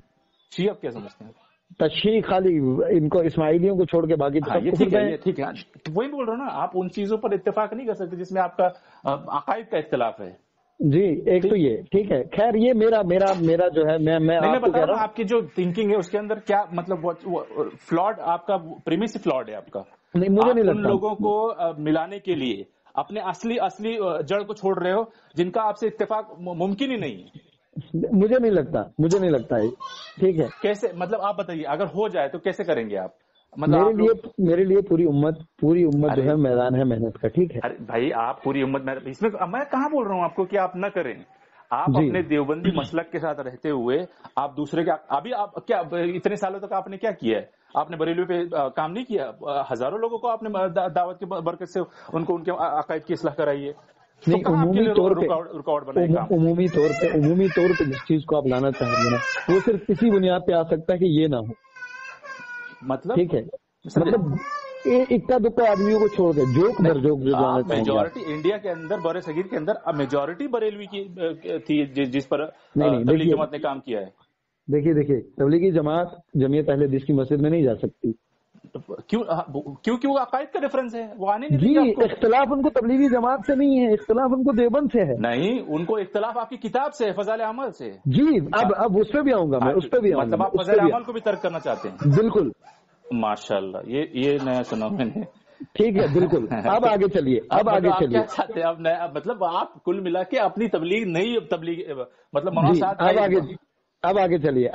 Speaker 2: شیعہ کیا سمجھتے ہیں؟
Speaker 1: تشیع خالی ان کو اسماعیلیوں کو چھوڑ کے باقی
Speaker 2: ٹھیک ہے. وہی بول رہا ہوں نا، آپ ان چیزوں پر اتفاق نہیں کر سکتے جس میں آپ کا عقائد کا اختلاف ہے.
Speaker 1: جی، ایک تو یہ ٹھیک ہے. خیر، یہ میرا جو ہے میں
Speaker 2: بتا رہا ہوں آپ کی جو تھنکنگ ہے اس کے اندر کیا مطلب فلاڈ، آپ کا پریمس فلاڈ ہے آپ کا.
Speaker 1: نہیں، مجھے نہیں لگتا.
Speaker 2: ان لوگوں کو ملانے کے لیے اپنے اصلی جڑ کو چھوڑ رہے ہو جن کا آپ سے اتفاق ممکن ہی نہیں ہے.
Speaker 1: مجھے نہیں لگتا ہے. ٹھیک ہے،
Speaker 2: کیسے؟ مطلب آپ بتائیے، اگر ہو جائے تو کیسے کریں گے آپ؟ مطلب
Speaker 1: میرے لیے پوری امت جو ہے میدان ہے محنت کا. ٹھیک ہے
Speaker 2: بھائی، آپ پوری امت اس میں میں کہاں بول رہا ہوں آپ کو کہ آپ نہ کریں. آپ اپنے دیوبندی مسلک کے ساتھ رہتے ہوئے آپ دوسرے کے ابھی آپ کیا اتنے سالوں تک آپ نے کیا کیا ہے؟ آپ نے بریلوی پہ کام نہیں کیا؟ ہزاروں لوگوں کو آپ نے دعوت کی برکت سے ان کو ان کے عقائد کی اصلاح کرائی ہے.
Speaker 1: نہیں، عمومی طور پہ جس چیز کو آپ لانا چاہیں گے نا، وہ صرف کسی بنیاد پہ آ سکتا ہے کہ یہ نہ ہو.
Speaker 2: مطلب
Speaker 1: ٹھیک ہے، مطلب اکا دکا آدمیوں کو چھوڑ کے جوک
Speaker 2: میجورٹی انڈیا کے اندر، بر صغیر کے اندر میجورٹی بریلوی کی تھی جس پر تبلیغ جماعت نے کام کیا ہے.
Speaker 1: دیکھیے تبلیغی جماعت جمعیت اہل حدیث کی مسجد میں نہیں جا سکتی.
Speaker 2: کیوں عقائد کا ڈفرنس ہے، وہ آنے نہیں
Speaker 1: جی. اختلاف ان کو تبلیغی جماعت سے نہیں ہے، اختلاف ان کو دیوبند سے ہے.
Speaker 2: نہیں، ان کو اختلاف آپ کی کتاب سے، فضائل اعمال سے.
Speaker 1: جی، اب اس پہ بھی آؤں گا میں، اس پہ بھی آؤں گا.
Speaker 2: مطلب آپ فضائل اعمال کو بھی ترک کرنا چاہتے ہیں؟
Speaker 1: بالکل.
Speaker 2: ماشاء اللہ، یہ نیا سنا میں نے.
Speaker 1: ٹھیک ہے، بالکل. اب آگے چلیے.
Speaker 2: کیا چاہتے ہیں اب نیا؟ مطلب آپ کل ملا کے اپنی تبلیغ نئی تبلیغ مطلب
Speaker 1: اب آگے چلیے.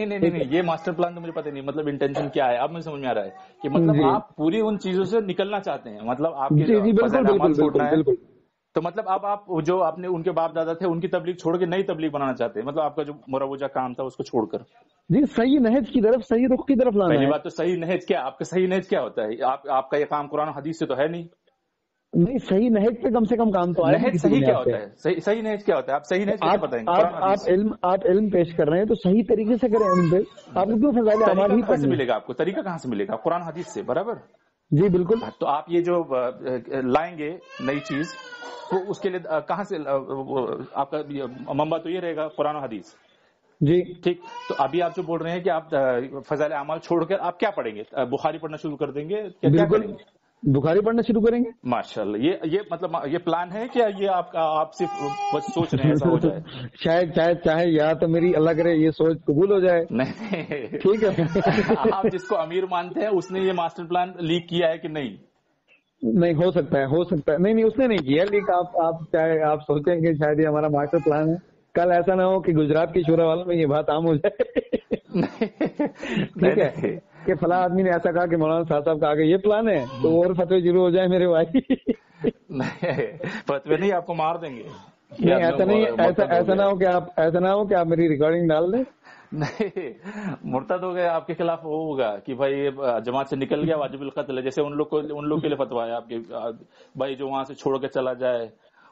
Speaker 2: نہیں، یہ ماسٹر پلان تو مجھے پتہ نہیں، مطلب انٹینشن کیا ہے اب مجھے سمجھ میں آ رہا ہے کہ مطلب آپ پوری ان چیزوں سے نکلنا چاہتے ہیں. مطلب آپ کے
Speaker 1: بالکل.
Speaker 2: تو مطلب اب آپ جو آپ نے ان کے باپ دادا تھے ان کی تبلیغ چھوڑ کے نئی تبلیغ بنانا چاہتے ہیں، مطلب آپ کا جو مروجہ کام تھا اس کو چھوڑ کر.
Speaker 1: جی، صحیح نہج کی طرف، صحیح رخ کی طرف لانا ہے.
Speaker 2: پہلی بات تو صحیح نہج کیا، آپ کا صحیح نہج کیا ہوتا ہے؟ آپ کا یہ کام قرآن و حدیث سے تو ہے نہیں.
Speaker 1: صحیح نہج پہ کم سے کم کام تو ہے.
Speaker 2: نہج صحیح کیا ہوتا ہے؟ صحیح نہج کیا ہوتا ہے؟ آپ صحیح نہج کیسے بتائیں گے؟
Speaker 1: آپ علم پیش کر رہے ہیں تو صحیح طریقے سے کریں. علم پیش آپ کو فضائل اعمال ہی
Speaker 2: کہاں سے ملے گا؟ آپ کو طریقہ کہاں سے ملے گا؟ قرآن حدیث سے. برابر.
Speaker 1: جی بالکل.
Speaker 2: تو آپ یہ جو لائیں گے نئی چیز، تو اس کے لیے کہاں سے آپ کا منبع تو یہ رہے گا قرآن و حدیث.
Speaker 1: جی
Speaker 2: ٹھیک. تو ابھی آپ جو بول رہے ہیں کہ آپ فضائل اعمال چھوڑ کر آپ کیا پڑھیں گے؟ بخاری پڑھنا شروع کر دیں گے؟
Speaker 1: بالکل، بخاری پڑھنا شروع کریں گے.
Speaker 2: ماشاءاللہ. یہ مطلب یہ پلان ہے کیا؟ یہ آپ صرف بس سوچ رہے ہیں ایسا ہو جائے؟
Speaker 1: شاید چاہے یا تو میری اللہ کرے یہ سوچ قبول ہو جائے.
Speaker 2: نہیں،
Speaker 1: ٹھیک ہے.
Speaker 2: آپ جس کو امیر مانتے ہیں اس نے یہ ماسٹر پلان لیک کیا ہے کہ نہیں؟
Speaker 1: نہیں، ہو سکتا ہے. نہیں، اس نے نہیں کیا لیک. آپ سوچیں گے شاید یہ ہمارا ماسٹر پلان ہے. کل ایسا نہ ہو کہ گجرات کی شورا والوں میں یہ بات عام ہو جائے. ٹھیک ہے کہ فلاں آدمی نے ایسا کہا کہ مولانا صاحب کا آگے یہ پلان ہے تو اور فتوی شروع ہو جائے میرے بھائی.
Speaker 2: نہیں فتوی نہیں، آپ کو مار دیں گے.
Speaker 1: نہیں ایسا نہیں، ایسا نہ ہو کہ آپ میری ریکارڈنگ ڈال دیں.
Speaker 2: نہیں مرتد ہو گئے آپ کے خلاف وہ ہوگا کہ بھائی جماعت سے نکل گیا واجب القتل ہے، جیسے ان لوگ کے لیے فتوا ہے آپ کے بھائی جو وہاں سے چھوڑ کے چلا جائے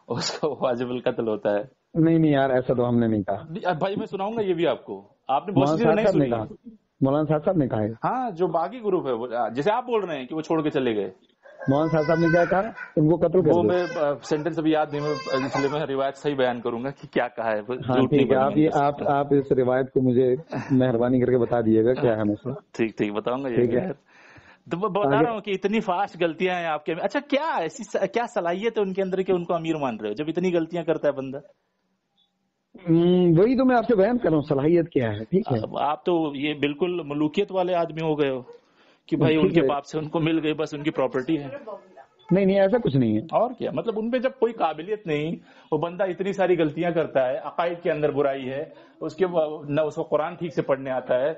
Speaker 2: اس کو واجب القتل ہوتا ہے. نہیں
Speaker 1: یار ایسا تو ہم نے نہیں کہا
Speaker 2: بھائی، میں سناؤں گا یہ بھی آپ کو، آپ نے بہت سی چیزیں نہیں سنی.
Speaker 1: مولانا صاحب نے کہا ہے.
Speaker 2: ہاں جو باقی گروپ ہے جیسے آپ بول رہے ہیں کہ وہ چھوڑ کے چلے گئے،
Speaker 1: مولانا صاحب نے کیا کہا ان کو قتل کر دو.
Speaker 2: وہ میں سینٹینس ابھی یاد نہیں، میں اس لیے میں روایت صحیح بیان کروں گا کہ کیا کہا ہے.
Speaker 1: ٹھیک ہے، آپ اس روایت کو مجھے مہربانی کر کے بتا دیجیے گا کیا ہے مسئلہ.
Speaker 2: ٹھیک بتاؤں گا. ٹھیک ہے، تو میں بتا رہا ہوں کہ اتنی فاسٹ غلطیاں ہیں آپ کے. اچھا کیا صلاحیت ہے ان کے اندر کہ ان کو امیر مان رہے ہو جب اتنی غلطیاں کرتا ہے بندہ؟
Speaker 1: وہی تو میں آپ سے بیان کر رہا ہوں صلاحیت کیا ہے. ٹھیک ہے،
Speaker 2: آپ تو یہ بالکل ملوکیت والے آدمی ہو گئے ہو کہ بھائی ان کے باپ سے ان کو مل گئی، بس ان کی پراپرٹی ہے.
Speaker 1: نہیں ایسا کچھ نہیں ہے.
Speaker 2: اور کیا مطلب ان پہ جب کوئی قابلیت نہیں، وہ بندہ اتنی ساری غلطیاں کرتا ہے، عقائد کے اندر برائی ہے، نہ اس کو قرآن ٹھیک سے پڑھنے آتا ہے،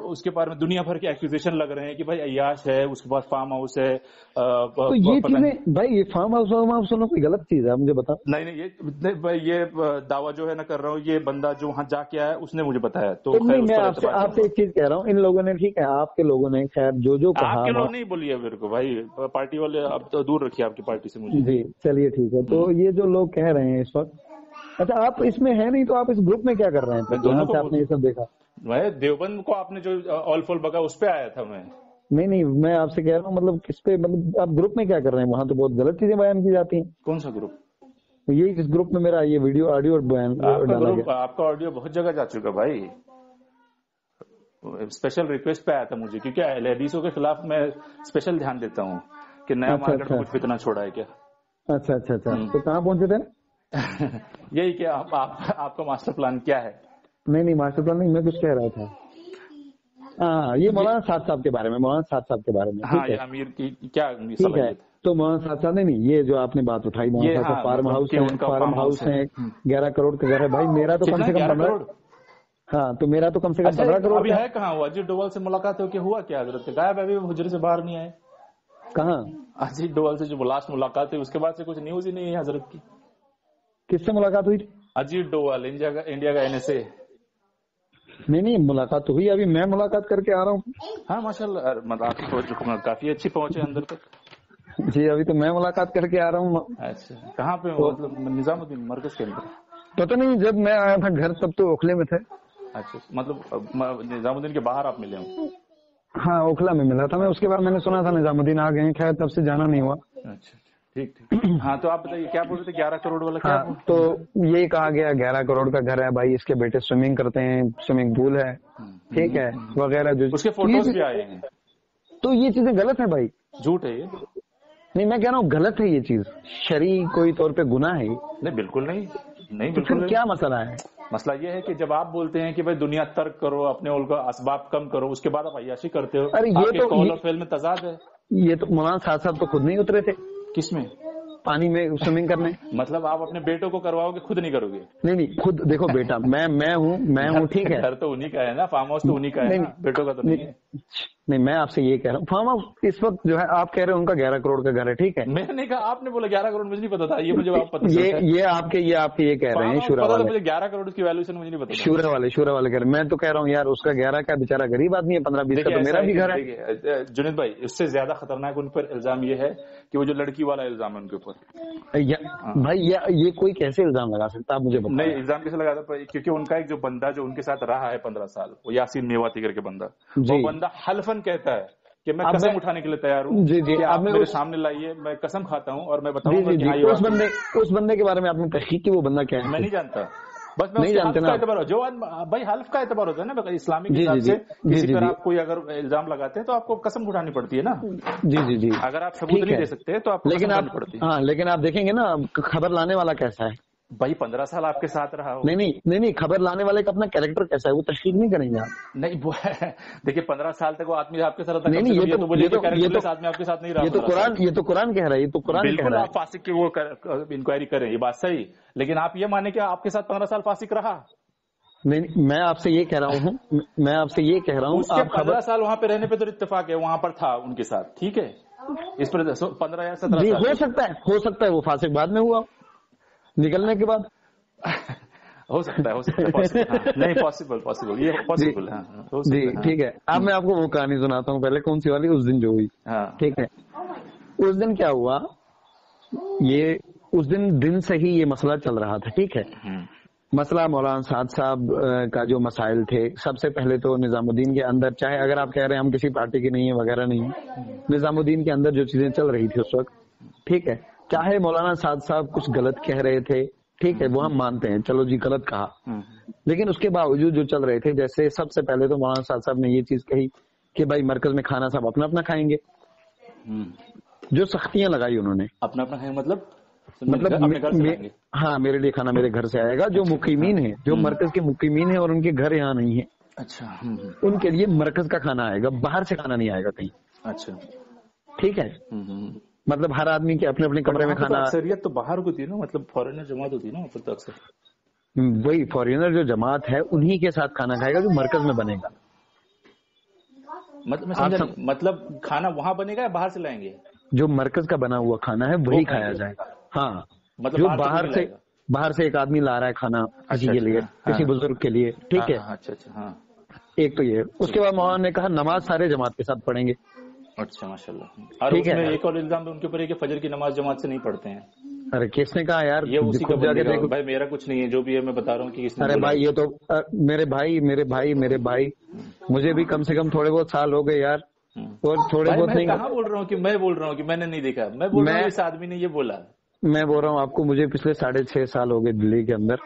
Speaker 2: اس کے بارے میں دنیا بھر کے ایکوزیشن لگ رہے ہیں کہ بھائی عیاش ہے، اس کے پاس فارم ہاؤس ہے.
Speaker 1: تو یہ چیزیں بھائی فارم ہاؤس کوئی غلط چیز ہے مجھے بتا.
Speaker 2: نہیں یہ دعویٰ جو ہے نہ کر رہا ہوں، یہ بندہ جو وہاں جا کے آیا اس نے مجھے بتایا. تو
Speaker 1: میں آپ سے ایک چیز کہہ رہا ہوں، ان لوگوں نے ٹھیک ہے آپ کے لوگوں نے خیر جو کہا.
Speaker 2: آپ کے لوگ نہیں بولیے میرے کو بھائی، پارٹی والے اب تو دور رکھیے آپ کی پارٹی سے مجھے.
Speaker 1: جی چلیے ٹھیک ہے. تو یہ جو لوگ کہہ رہے ہیں اس وقت، اچھا آپ اس میں ہے نہیں تو آپ اس گروپ میں کیا کر رہے ہیں جہاں سے آپ نے یہ سب دیکھا؟
Speaker 2: میں دیوبند کو آپ نے جو آل فول بگا اس پہ آیا تھا میں.
Speaker 1: نہیں میں آپ سے کہہ رہا ہوں مطلب کس پہ، مطلب آپ گروپ میں کیا کر رہے ہیں؟ وہاں تو بہت غلط چیزیں بیان کی جاتی ہیں.
Speaker 2: کون سا گروپ؟
Speaker 1: یہی اس گروپ میں میرا یہ ویڈیو آڈیو بیان ڈالا گیا.
Speaker 2: آپ کا آڈیو بہت جگہ جا چکا بھائی. اسپیشل ریکویسٹ پہ آیا تھا مجھے، کیونکہ اہل حدیثوں کے خلاف میں اسپیشل دھیان دیتا ہوں کہ نیا مارکیٹ میں کچھ فتنہ چھوڑا ہے کیا.
Speaker 1: اچھا تو کہاں پہنچے تھے؟
Speaker 2: یہی کہ آپ کا ماسٹر پلان کیا ہے؟
Speaker 1: نہیں ماسٹر پلان نہیں، میں کچھ کہہ رہا تھا. ہاں یہ مولانا صاحب کے بارے میں.
Speaker 2: ہاں یہ امیر کی کیا صلاحیت؟
Speaker 1: تو مولانا صاحب نہیں، یہ جو آپ نے بات اٹھائی مولانا صاحب فارم ہاؤس ہے 11 کروڑ کا گھر ہے. بھائی میرا تو کم سے کم 15. ہاں تو میرا تو کم سے کم 15 کروڑ.
Speaker 2: ابھی ہے کہاں وہ اجیت ڈوبھل سے ملاقات ہو کے ہوا کیا؟ حضرت غائب ابھی حجرے سے باہر نہیں آئے.
Speaker 1: کہاں
Speaker 2: اجیت ڈوبھل سے جو لاسٹ ملاقات ہوئی اس کے بعد سے کچھ نیوز ہی نہیں ہے حضرت کی.
Speaker 1: کس سے ملاقات ہوئی تھی؟
Speaker 2: اجیت ڈوبھل انڈیا کا NSA.
Speaker 1: نہیں ملاقات تو ہوئی، ابھی میں ملاقات کر کے آ رہا ہوں.
Speaker 2: ہاں ماشاء اللہ آپ کی پہنچ کافی اچھی پہنچے اندر تک.
Speaker 1: جی ابھی تو میں ملاقات کر کے آ رہا ہوں.
Speaker 2: اچھا کہاں پہ؟ نظام الدین مرکز کے اندر.
Speaker 1: پتہ نہیں، جب میں آیا تھا گھر تب تو اوکھلے میں تھے.
Speaker 2: اچھا مطلب نظام الدین کے باہر آپ ملے ہوں؟
Speaker 1: ہاں اوکھلا میں ملا تھا میں. اس کے بعد میں نے سنا تھا نظام الدین آ گئے، خیر تب سے جانا نہیں ہوا.
Speaker 2: اچھا ٹھیک. ہاں تو آپ بتائیے کیا بول رہے تھے؟ 11 کروڑ والا کیا؟
Speaker 1: تو یہ کہا گیا 11 کروڑ کا گھر ہے بھائی، اس کے بیٹے سوئمنگ کرتے ہیں، سوئمنگ پول ہے ٹھیک ہے وغیرہ، جو
Speaker 2: اس کے فوٹوز بھی آئے ہیں.
Speaker 1: تو یہ چیزیں غلط ہیں بھائی.
Speaker 2: جھوٹ ہے یہ.
Speaker 1: نہیں میں کہہ رہا ہوں غلط ہے یہ چیز، شرعی کوئی طور پہ گناہ ہے.
Speaker 2: نہیں بالکل نہیں.
Speaker 1: تو پھر کیا مسئلہ ہے؟
Speaker 2: مسئلہ یہ ہے کہ جب آپ بولتے ہیں کہ بھائی دنیا ترک کرو، اپنے اسباب کم کرو، اس کے بعد آپ عیاشی کرتے ہو. آپ کے قول و فعل میں تضاد ہے.
Speaker 1: یہ تو مولانا صاحب تو خود نہیں اترے تھے.
Speaker 2: کس میں؟
Speaker 1: پانی میں سوئمنگ کرنے.
Speaker 2: مطلب آپ اپنے بیٹوں کو کرواؤ گے، خود نہیں کرو گے؟
Speaker 1: نہیں خود دیکھو بیٹا میں ہوں ٹھیک ہے.
Speaker 2: گھر تو انہیں کا ہے نا، فارم ہاؤس تو انہیں کا ہے، بیٹوں کا تو نہیں ہے.
Speaker 1: نہیں میں آپ سے یہ کہہ رہا ہوں فارم ہاؤس اس وقت جو ہے آپ کہہ رہے ہیں ان کا 11 کروڑ کا گھر ہے ٹھیک ہے.
Speaker 2: میں نے کہا، آپ نے بولا 11 کروڑ، مجھے نہیں پتا تھا. یہ مجھے آپ پتا
Speaker 1: یہ آپ کے یہ کہہ رہے ہیں شورا والے.
Speaker 2: مجھے 11 کروڑ کی ویلیوشن مجھے نہیں پتا.
Speaker 1: شورا والے کہہ رہے ہیں. میں تو کہہ رہا ہوں یار اس کا 11 کا بیچارہ غریب آدمی ہے، 15-20 کا تو میرا بھی گھر ہے.
Speaker 2: جنید بھائی اس سے زیادہ خطرناک ان پر الزام یہ ہے کہ وہ جو لڑکی والا الزام ہے ان کے اوپر.
Speaker 1: بھائی یہ کوئی کیسے الزام لگا سکتا ہے آپ مجھے بتائیں.
Speaker 2: نہیں الزام کیسے لگاتا؟ کیونکہ ان کا ایک جو بندہ جو ان کے ساتھ رہا ہے 15 سال، وہ یاسین میواتی کر کے بندہ، وہ بندہ حلفن کہتا ہے کہ میں قسم اٹھانے کے لیے تیار ہوں. جی آپ میرے سامنے لائیے، میں قسم کھاتا ہوں اور میں بتاؤں گا.
Speaker 1: اس بندے کے بارے میں آپ نے تحقیق کی، وہ بندہ کیا ہے؟
Speaker 2: میں نہیں جانتا. بس میں حلف کا اعتبار جو بھائی حلف کا اعتبار ہوتا ہے نا اسلامی کے حساب سے. کسی پر آپ کوئی اگر الزام لگاتے ہیں تو آپ کو قسم اٹھانی پڑتی ہے نا.
Speaker 1: جی
Speaker 2: اگر آپ ثبوت نہیں دے سکتے تو آپ کو قسم اٹھانی پڑتی ہے.
Speaker 1: ہاں لیکن آپ دیکھیں گے نا خبر لانے والا کیسا ہے.
Speaker 2: بھائی 15 سال آپ کے ساتھ رہا ہو.
Speaker 1: نہیں خبر لانے والے کا اپنا کیریکٹر کیسا ہے وہ تحقیق نہیں کریں گے آپ.
Speaker 2: نہیں وہ دیکھیے 15 سال تک وہ آدمی آپ کے ساتھ
Speaker 1: نہیں یہ
Speaker 2: آپ کے ساتھ نہیں رہا.
Speaker 1: یہ تو قرآن کہہ رہا ہے. یہ تو قرآن کہہ رہا ہے
Speaker 2: آپ فاسق کی وہ انکوائری کریں، یہ بات صحیح. لیکن آپ یہ مانیں کہ آپ کے ساتھ 15 سال فاسق رہا.
Speaker 1: نہیں میں آپ سے یہ کہہ رہا ہوں
Speaker 2: اس کے 15 سال وہاں پہ رہنے پہ تو اتفاق ہے وہاں پر تھا ان کے ساتھ, ٹھیک ہے, اس پر 15 یا 17
Speaker 1: جی
Speaker 2: سال
Speaker 1: ہو سکتا ہے وہ فاسق بعد میں ہوا نکلنے کے بعد.
Speaker 2: ہو سکتا ہے نہیں پاسبل یہ پاسبل ہے
Speaker 1: جی ٹھیک ہے. اب میں آپ کو وہ کہانی سناتا ہوں پہلے, کون سی والی, اس دن جو ہوئی, ٹھیک ہے. اس دن کیا ہوا, یہ اس دن سے ہی یہ مسئلہ چل رہا تھا, ٹھیک ہے. مسئلہ مولانا سعد صاحب کا جو مسائل تھے, سب سے پہلے تو نظام الدین کے اندر, چاہے اگر آپ کہہ رہے ہیں ہم کسی پارٹی کے نہیں ہیں وغیرہ نہیں ہیں, نظام الدین کے اندر جو چیزیں چل رہی تھی اس وقت, ٹھیک ہے, چاہے مولانا سعد صاحب کچھ غلط کہہ رہے تھے, ٹھیک ہے, وہ ہم مانتے ہیں, چلو جی غلط کہا, لیکن اس کے باوجود جو چل رہے تھے, جیسے سب سے پہلے تو مولانا سعد صاحب نے یہ چیز کہی کہ بھائی مرکز میں کھانا سب اپنا اپنا کھائیں گے, جو سختیاں لگائی انہوں نے.
Speaker 2: اپنا اپنا کھائیں مطلب
Speaker 1: ہاں میرے لیے کھانا میرے گھر سے آئے گا. جو مقیمین ہیں, جو مرکز کے مقیمین ہیں اور ان کے گھر یہاں نہیں ہے,
Speaker 2: اچھا,
Speaker 1: ان کے لیے مرکز کا کھانا آئے گا, باہر سے کھانا نہیں آئے گا کہیں.
Speaker 2: اچھا
Speaker 1: ٹھیک ہے, مطلب ہر آدمی کے اپنے اپنے کمرے میں کھانا.
Speaker 2: اکثریت تو باہر ہوتی ہے نا, مطلب فارینر جماعت ہوتی ہے نا تو اکثر.
Speaker 1: وہی فارینر جو جماعت ہے انہی کے ساتھ کھانا کھائے گا جو مرکز میں بنے گا.
Speaker 2: مطلب کھانا وہاں بنے گا یا باہر سے لائیں گے؟
Speaker 1: جو مرکز کا بنا ہوا کھانا ہے وہی کھایا جائے گا. ہاں مطلب جو باہر سے ایک آدمی لا رہا ہے کھانا کسی کے لیے, کسی بزرگ کے لیے, ٹھیک ہے.
Speaker 2: اچھا
Speaker 1: ایک تو یہ. اس کے بعد مولانا نے کہا نماز سارے جماعت کے ساتھ پڑھیں گے.
Speaker 2: اچھا ماشاء اللہ. اور اس میں ایک اور الزام ان کے اوپر ہے کہ فجر کی نماز جماعت سے نہیں پڑھتے ہیں.
Speaker 1: ارے کس نے کہا یار,
Speaker 2: یہ اسی کا بھائی میرا کچھ نہیں ہے, جو بھی ہے میں بتا رہا ہوں کہ
Speaker 1: ارے بھائی یہ تو میرے بھائی مجھے بھی کم سے کم تھوڑے بہت سال ہو گئے یار, اور تھوڑے بہت نہیں.
Speaker 2: کہاں بول رہا ہوں کہ میں نے نہیں دیکھا, میں بول رہا ہوں اس آدمی نے یہ بولا.
Speaker 1: میں بول رہا ہوں آپ کو, مجھے پچھلے 6.5 سال ہو گئے دلی کے اندر.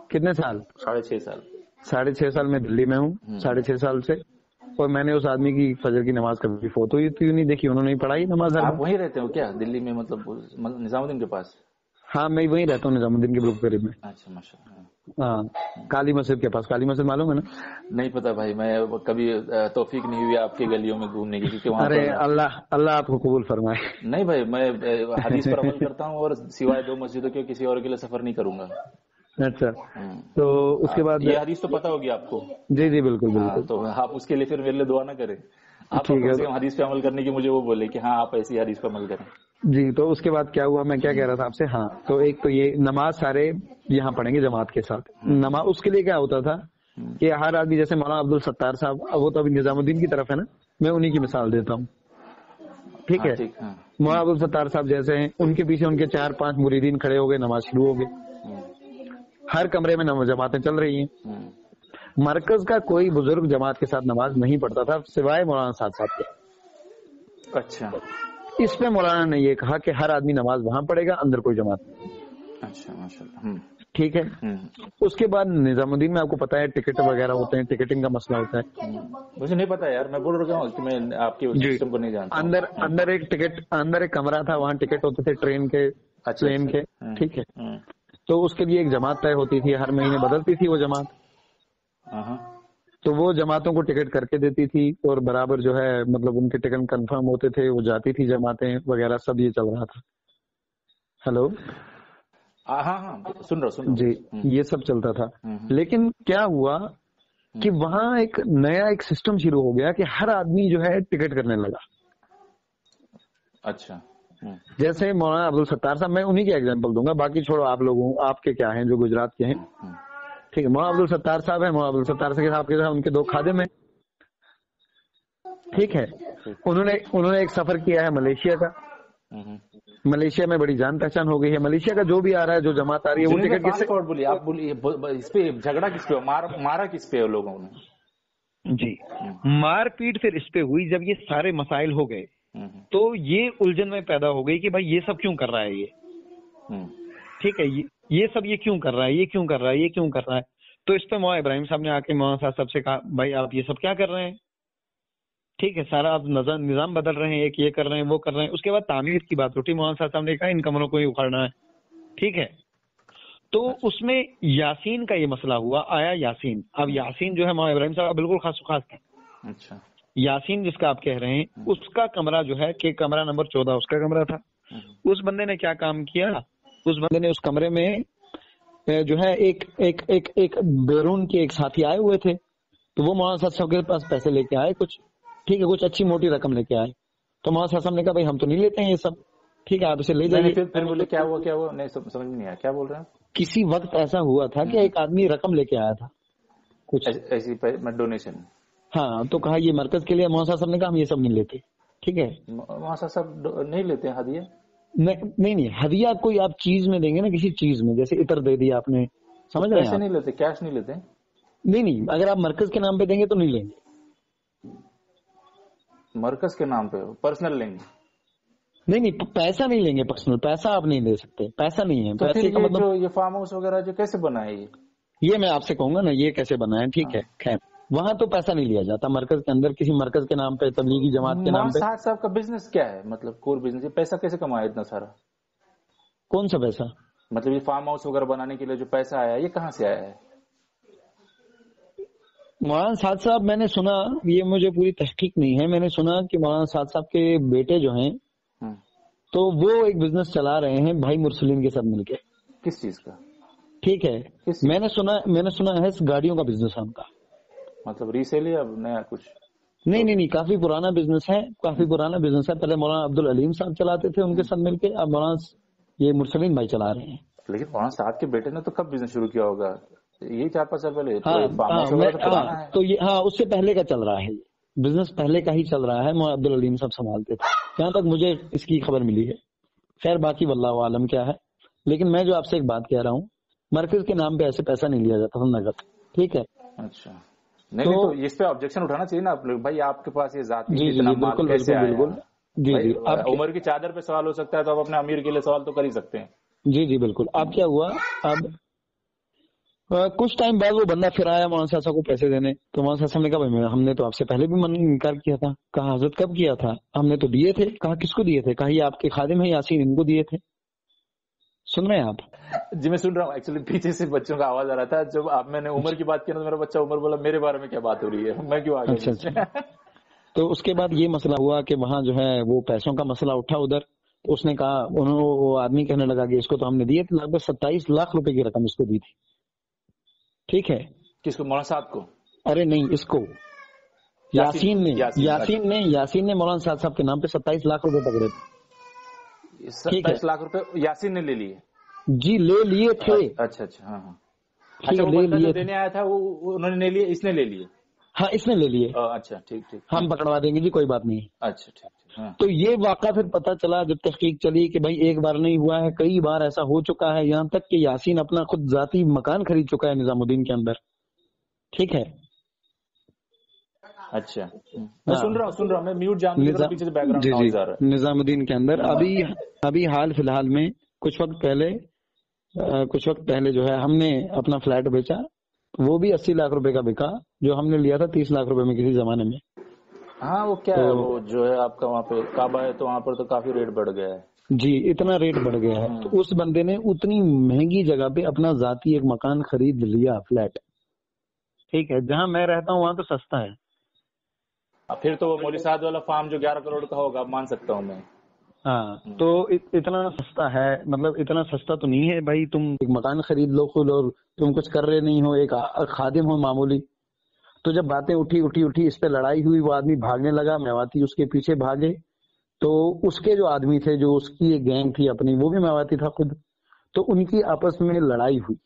Speaker 1: کتنے سال؟
Speaker 2: 6.5 سال.
Speaker 1: 6.5 سال میں دلی میں ہوں, 6.5 سال سے. اور میں نے اس آدمی کی فجر کی نماز کبھی فوٹو ہی نہیں دیکھی, انہوں نے پڑھائی نماز.
Speaker 2: آپ وہیں رہتے ہو کیا دلی میں, مطلب نظام الدین کے پاس؟
Speaker 1: ہاں میں وہیں رہتا ہوں, نظام الدین کے بالکل قریب میں.
Speaker 2: اچھا ماشاء اللہ.
Speaker 1: ہاں کالی مسجد کے پاس. کالی مسجد معلوم ہے نا؟
Speaker 2: نہیں پتا بھائی, میں کبھی توفیق نہیں ہوئی آپ کے گلیوں میں گھومنے کی, کیونکہ وہاں.
Speaker 1: ارے اللہ آپ کو قبول فرمائے.
Speaker 2: نہیں بھائی, میں حدیث پر عمل کرتا ہوں اور سوائے 2 مسجدوں کے کسی اور کے لیے سفر نہیں کروں گا.
Speaker 1: اچھا, تو اس کے بعد
Speaker 2: یہ حدیث تو پتا ہوگی آپ کو.
Speaker 1: جی بالکل.
Speaker 2: تو آپ اس کے لیے پھر میرے لیے دعا نہ کریں, آپ کم سے کم حدیث پہ عمل کرنے کی مجھے وہ بولے کہ ہاں آپ ایسی حدیث پہ عمل کریں.
Speaker 1: جی تو اس کے بعد کیا ہوا, میں کیا کہہ رہا تھا آپ سے. ہاں تو ایک تو یہ نماز سارے یہاں پڑھیں گے جماعت کے ساتھ. نماز اس کے لیے کیا ہوتا تھا کہ ہر آدمی, جیسے مولانا عبدالستار صاحب, وہ تو ابھی نظام الدین کی طرف ہے نا, میں انہی کی مثال دیتا ہوں, ٹھیک ہے. مولانا عبدالستار صاحب جیسے ہیں, ان کے پیچھے ان کے 4-5 مریدین کھڑے ہو گئے, نماز شروع ہو گئی, ہر کمرے میں جماعتیں چل رہی ہیں. مرکز کا کوئی بزرگ جماعت کے ساتھ نماز نہیں پڑھتا تھا سوائے مولانا سعد صاحب کے.
Speaker 2: اچھا,
Speaker 1: اس پہ مولانا نے یہ کہا کہ ہر آدمی نماز وہاں پڑھے گا, اندر کوئی جماعت نہیں.
Speaker 2: اچھا ماشاء اللہ.
Speaker 1: ٹھیک ہے. اس کے بعد نظام الدین میں آپ کو پتا ہے ٹکٹ وغیرہ ہوتے ہیں, ٹکٹنگ کا مسئلہ ہوتا ہے.
Speaker 2: مجھے نہیں پتا یار, میں بول رہا ہوں کہ میں آپ کے سسٹم کو نہیں جانتا.
Speaker 1: اندر ایک کمرہ تھا, وہاں ٹکٹ ہوتے تھے ٹرین کے, پلین کے, ٹھیک ہے. تو اس کے لیے ایک جماعت طے ہوتی تھی, ہر مہینے بدلتی تھی وہ جماعت. تو وہ جماعتوں کو ٹکٹ کر کے دیتی تھی, اور برابر جو ہے مطلب ان کے ٹکٹ کنفرم ہوتے تھے, وہ جاتی تھی جماعتیں وغیرہ, سب یہ چل رہا تھا. ہلو,
Speaker 2: ہاں سن رہا.
Speaker 1: جی یہ سب چلتا تھا. لیکن کیا ہوا کہ وہاں ایک نیا ایک سسٹم شروع ہو گیا کہ ہر آدمی جو ہے ٹکٹ کرنے لگا.
Speaker 2: اچھا,
Speaker 1: جیسے مولانا عبدالستار صاحب, میں انہی کی ایگزامپل دوں گا, باقی چھوڑو آپ لوگوں, آپ کے کیا ہیں جو گجرات کے ہیں, ٹھیک ہے. مولانا عبدالستار صاحب ہیں, مولانا عبدالستار صاحب کے ساتھ ان کے 2 خادم ہیں, ٹھیک ہے. انہوں نے ایک سفر کیا ہے ملیشیا کا. ملیشیا میں بڑی جان پہچان ہو گئی ہے. ملیشیا کا جو بھی آ رہا ہے, جو جماعت آ رہی ہے, وہ ٹکٹ کس سے,
Speaker 2: بولیے آپ بولیے, اس پہ جھگڑا کس پہ, مارا کس پہ لوگوں نے؟
Speaker 1: جی مار پیٹ پھر اس پہ ہوئی جب یہ سارے مسائل ہو گئے, تو یہ الجھن میں پیدا ہو گئی کہ بھائی یہ سب کیوں کر رہا ہے یہ, ٹھیک ہے, یہ سب یہ کیوں کر رہا ہے, یہ کیوں کر رہا ہے, یہ کیوں کر رہا ہے. تو اس پہ مولانا ابراہیم صاحب نے آ کے مولانا صاحب سے کہا بھائی آپ یہ سب کیا کر رہے ہیں, ٹھیک ہے, سارا آپ نظام بدل رہے ہیں, ایک یہ کر رہے ہیں, وہ کر رہے ہیں. اس کے بعد تعمیر کی بات اٹھی, مولانا صاحب نے کہا ان کمروں کو ہی اکھاڑنا ہے, ٹھیک ہے. تو اس میں یاسین کا یہ مسئلہ ہوا, آیا یاسین. اب یاسین جو ہے مولانا ابراہیم صاحب بالکل خاص تھا.
Speaker 2: اچھا,
Speaker 1: یاسین جس کا آپ کہہ رہے ہیں, اس کا کمرہ جو ہے کہ کمرہ نمبر 14 اس کا کمرہ تھا. اس بندے نے کیا کام کیا, اس بندے نے اس کمرے میں جو ہے ایک بیرون کے ایک ساتھی آئے ہوئے تھے، تو وہ مولانا صاحب کے پاس پیسے لے کے آئے کچھ، ٹھیک ہے، کچھ اچھی موٹی رقم لے کے آئے. تو مولانا صاحب نے کہا بھائی ہم تو نہیں لیتے ہیں یہ سب، ٹھیک ہے آپ اسے لے جائیے.
Speaker 2: پھر بولے کیا ہوا نہیں سمجھ نہیں آیا کیا بول رہے ہیں.
Speaker 1: کسی وقت ایسا ہوا تھا کہ ایک آدمی رقم لے کے آیا تھا کچھ
Speaker 2: ایسی ڈونیشن.
Speaker 1: ہاں، تو کہا یہ مرکز کے لیے. مولانا صاحب نے کہا ہم یہ سب نہیں لیتے. ٹھیک ہے،
Speaker 2: مولانا صاحب نہیں لیتے ہدیہ.
Speaker 1: نہیں ہدیہ کوئی آپ چیز میں دیں گے نا، کسی چیز میں، جیسے عطر دے دیا آپ نے، سمجھ رہے ہیں.
Speaker 2: نہیں لیتے، کیش نہیں لیتے.
Speaker 1: نہیں اگر آپ مرکز کے نام پہ دیں گے تو نہیں لیں گے.
Speaker 2: مرکز کے نام پہ پرسنل لیں گے. نہیں
Speaker 1: پیسہ نہیں لیں گے پرسنل، پیسہ آپ نہیں دے سکتے، پیسہ نہیں ہے. پیسے کا مطلب
Speaker 2: یہ فارم ہاؤس وغیرہ جو کیسے بنا ہے
Speaker 1: یہ میں آپ سے کہوں گا نا یہ کیسے بنا ہے. ٹھیک ہے، خیر وہاں تو پیسہ نہیں لیا جاتا مرکز کے اندر، کسی مرکز کے نام پہ، تبلیغی جماعت کے نام پہ.
Speaker 2: صاحب کا بزنس کیا ہے، مطلب کور بزنس، پیسہ کیسے کمایا اتنا سارا.
Speaker 1: کون سا پیسہ؟
Speaker 2: مطلب یہ فارم ہاؤس وغیرہ بنانے کے لیے جو پیسہ آیا یہ کہاں سے آیا ہے.
Speaker 1: مولانا سعد صاحب، میں نے سنا، یہ مجھے پوری تحقیق نہیں ہے، میں نے سنا کہ مولانا سعد صاحب کے بیٹے جو ہیں تو وہ ایک بزنس چلا رہے ہیں بھائی مرسلین کے ساتھ مل کے.
Speaker 2: کس چیز کا؟
Speaker 1: ٹھیک ہے، میں نے سنا ہے گاڑیوں کا بزنس ہے ان کا.
Speaker 2: مطلب ریسیل یا اب نیا کچھ؟
Speaker 1: نہیں کافی پرانا بزنس ہے، کافی پرانا بزنس ہے. پہلے مولانا عبدالعلیم صاحب چلاتے تھے ان کے ساتھ مل کے، اب مولانا یہ مرسلین بھائی چلا رہے ہیں.
Speaker 2: لیکن مولانا صاحب کے بیٹے نے تو کب بزنس شروع کیا ہوگا؟ یہ 4-5 سال پہلے.
Speaker 1: تو یہ اس سے پہلے کا چل رہا ہے، بزنس پہلے کا ہی چل رہا ہے. مولانا عبدالعلیم صاحب سنبھالتے تھے جہاں تک مجھے اس کی خبر ملی ہے. خیر باقی واللہ عالم کیا ہے. لیکن میں جو آپ سے ایک بات کہہ رہا ہوں، مرکز کے نام پہ ایسے پیسہ نہیں لیا جاتا نقد. ٹھیک ہے.
Speaker 2: اچھا نہیں تو اس پہ آبجیکشن اٹھانا چاہیے نا آپ لوگ. بھائی آپ کے پاس یہ ذاتی اتنا مال کیسے آیا؟ جی عمر کی چادر پہ سوال ہو سکتا ہے تو آپ اپنے امیر کے لیے سوال تو کر ہی سکتے ہیں. جی
Speaker 1: بالکل. اب کیا ہوا، اب کچھ ٹائم بعد وہ بندہ پھر آیا مولانا صاحب کو پیسے دینے. تو مولانا صاحب نے کہا بھائی ہم نے تو آپ سے پہلے بھی انکار کیا تھا. کہا حضرت کب کیا تھا؟ ہم نے تو دیے تھے. کہا کس کو دیے تھے؟ کہا یہ آپ کے خادم ہیں یاسین، ان کو دیے تھے. سن رہے ہیں آپ؟
Speaker 2: جی میں سن رہا ہوں. ایکچولی پیچھے سے بچوں کا آواز آ رہا تھا. جب آپ میں نے عمر کی بات کی نا تو میرا بچہ عمر بولا میرے بارے میں کیا بات ہو رہی ہے، میں کیوں آ گیا.
Speaker 1: اچھا. تو اس کے بعد یہ مسئلہ ہوا کہ وہاں جو ہے وہ پیسوں کا مسئلہ اٹھا ادھر. اس نے کہا، وہ آدمی کہنے لگا کہ اس کو تو ہم نے دیے تھے، لگ بھگ 27 لاکھ روپے کی رقم اس کو دی تھی. ٹھیک ہے.
Speaker 2: کس کو؟ مولانا صاحب کو؟
Speaker 1: ارے نہیں، اس کو یاسین نے مولانا صاحب کے نام پہ 27 لاکھ روپے پکڑے تھے.
Speaker 2: 27 لاکھ روپے یاسین نے لے لیے؟
Speaker 1: جی لے لیے تھے.
Speaker 2: اچھا ہاں. اچھا دینے آیا تھا وہ انہوں نے لے لیے، اس نے لے لیے؟
Speaker 1: ہاں اس نے لے لیے.
Speaker 2: اچھا ٹھیک
Speaker 1: ہم پکڑوا دیں گے جی، کوئی بات نہیں.
Speaker 2: اچھا ٹھیک.
Speaker 1: تو یہ واقعہ پھر پتا چلا جب تحقیق چلی کہ بھائی ایک بار نہیں ہوا ہے، کئی بار ایسا ہو چکا ہے. یہاں تک کہ یاسین اپنا خود ذاتی مکان خرید چکا ہے نظام الدین کے اندر. ٹھیک ہے.
Speaker 2: اچھا میں سن رہا ہوں میں میوٹ جان پیچھے سے بیک گراؤنڈ نوائز آ رہا ہے.
Speaker 1: نظام الدین کے اندر ابھی حال فی الحال میں کچھ وقت پہلے جو ہے ہم نے اپنا فلیٹ بیچا. وہ بھی 80 لاکھ روپے کا بکا، جو ہم نے لیا تھا 30 لاکھ روپے میں کسی زمانے میں.
Speaker 2: ہاں وہ کیا ہے، وہ جو ہے آپ کا وہاں پہ کعبہ ہے تو وہاں پر تو کافی ریٹ بڑھ گیا ہے.
Speaker 1: جی اتنا ریٹ بڑھ گیا ہے. تو اس بندے نے اتنی مہنگی جگہ پہ اپنا ذاتی ایک مکان خرید لیا، فلیٹ. ٹھیک ہے. جہاں میں رہتا ہوں وہاں تو سستا ہے.
Speaker 2: پھر تو وہ مولوی صاحب والا فارم جو 11 کروڑ کا ہوگا مان سکتا ہوں میں.
Speaker 1: ہاں تو اتنا سستا ہے، مطلب اتنا سستا تو نہیں ہے بھائی. تم ایک مکان خرید لو خود اور تم کچھ کر رہے نہیں ہو، ایک خادم ہو معمولی. تو جب باتیں اٹھی اس پہ لڑائی ہوئی، وہ آدمی بھاگنے لگا، میواتی اس کے پیچھے بھاگے. تو اس کے جو آدمی تھے، جو اس کی ایک گینگ تھی اپنی، وہ بھی میواتی تھا خود. تو ان کی آپس میں لڑائی ہوئی،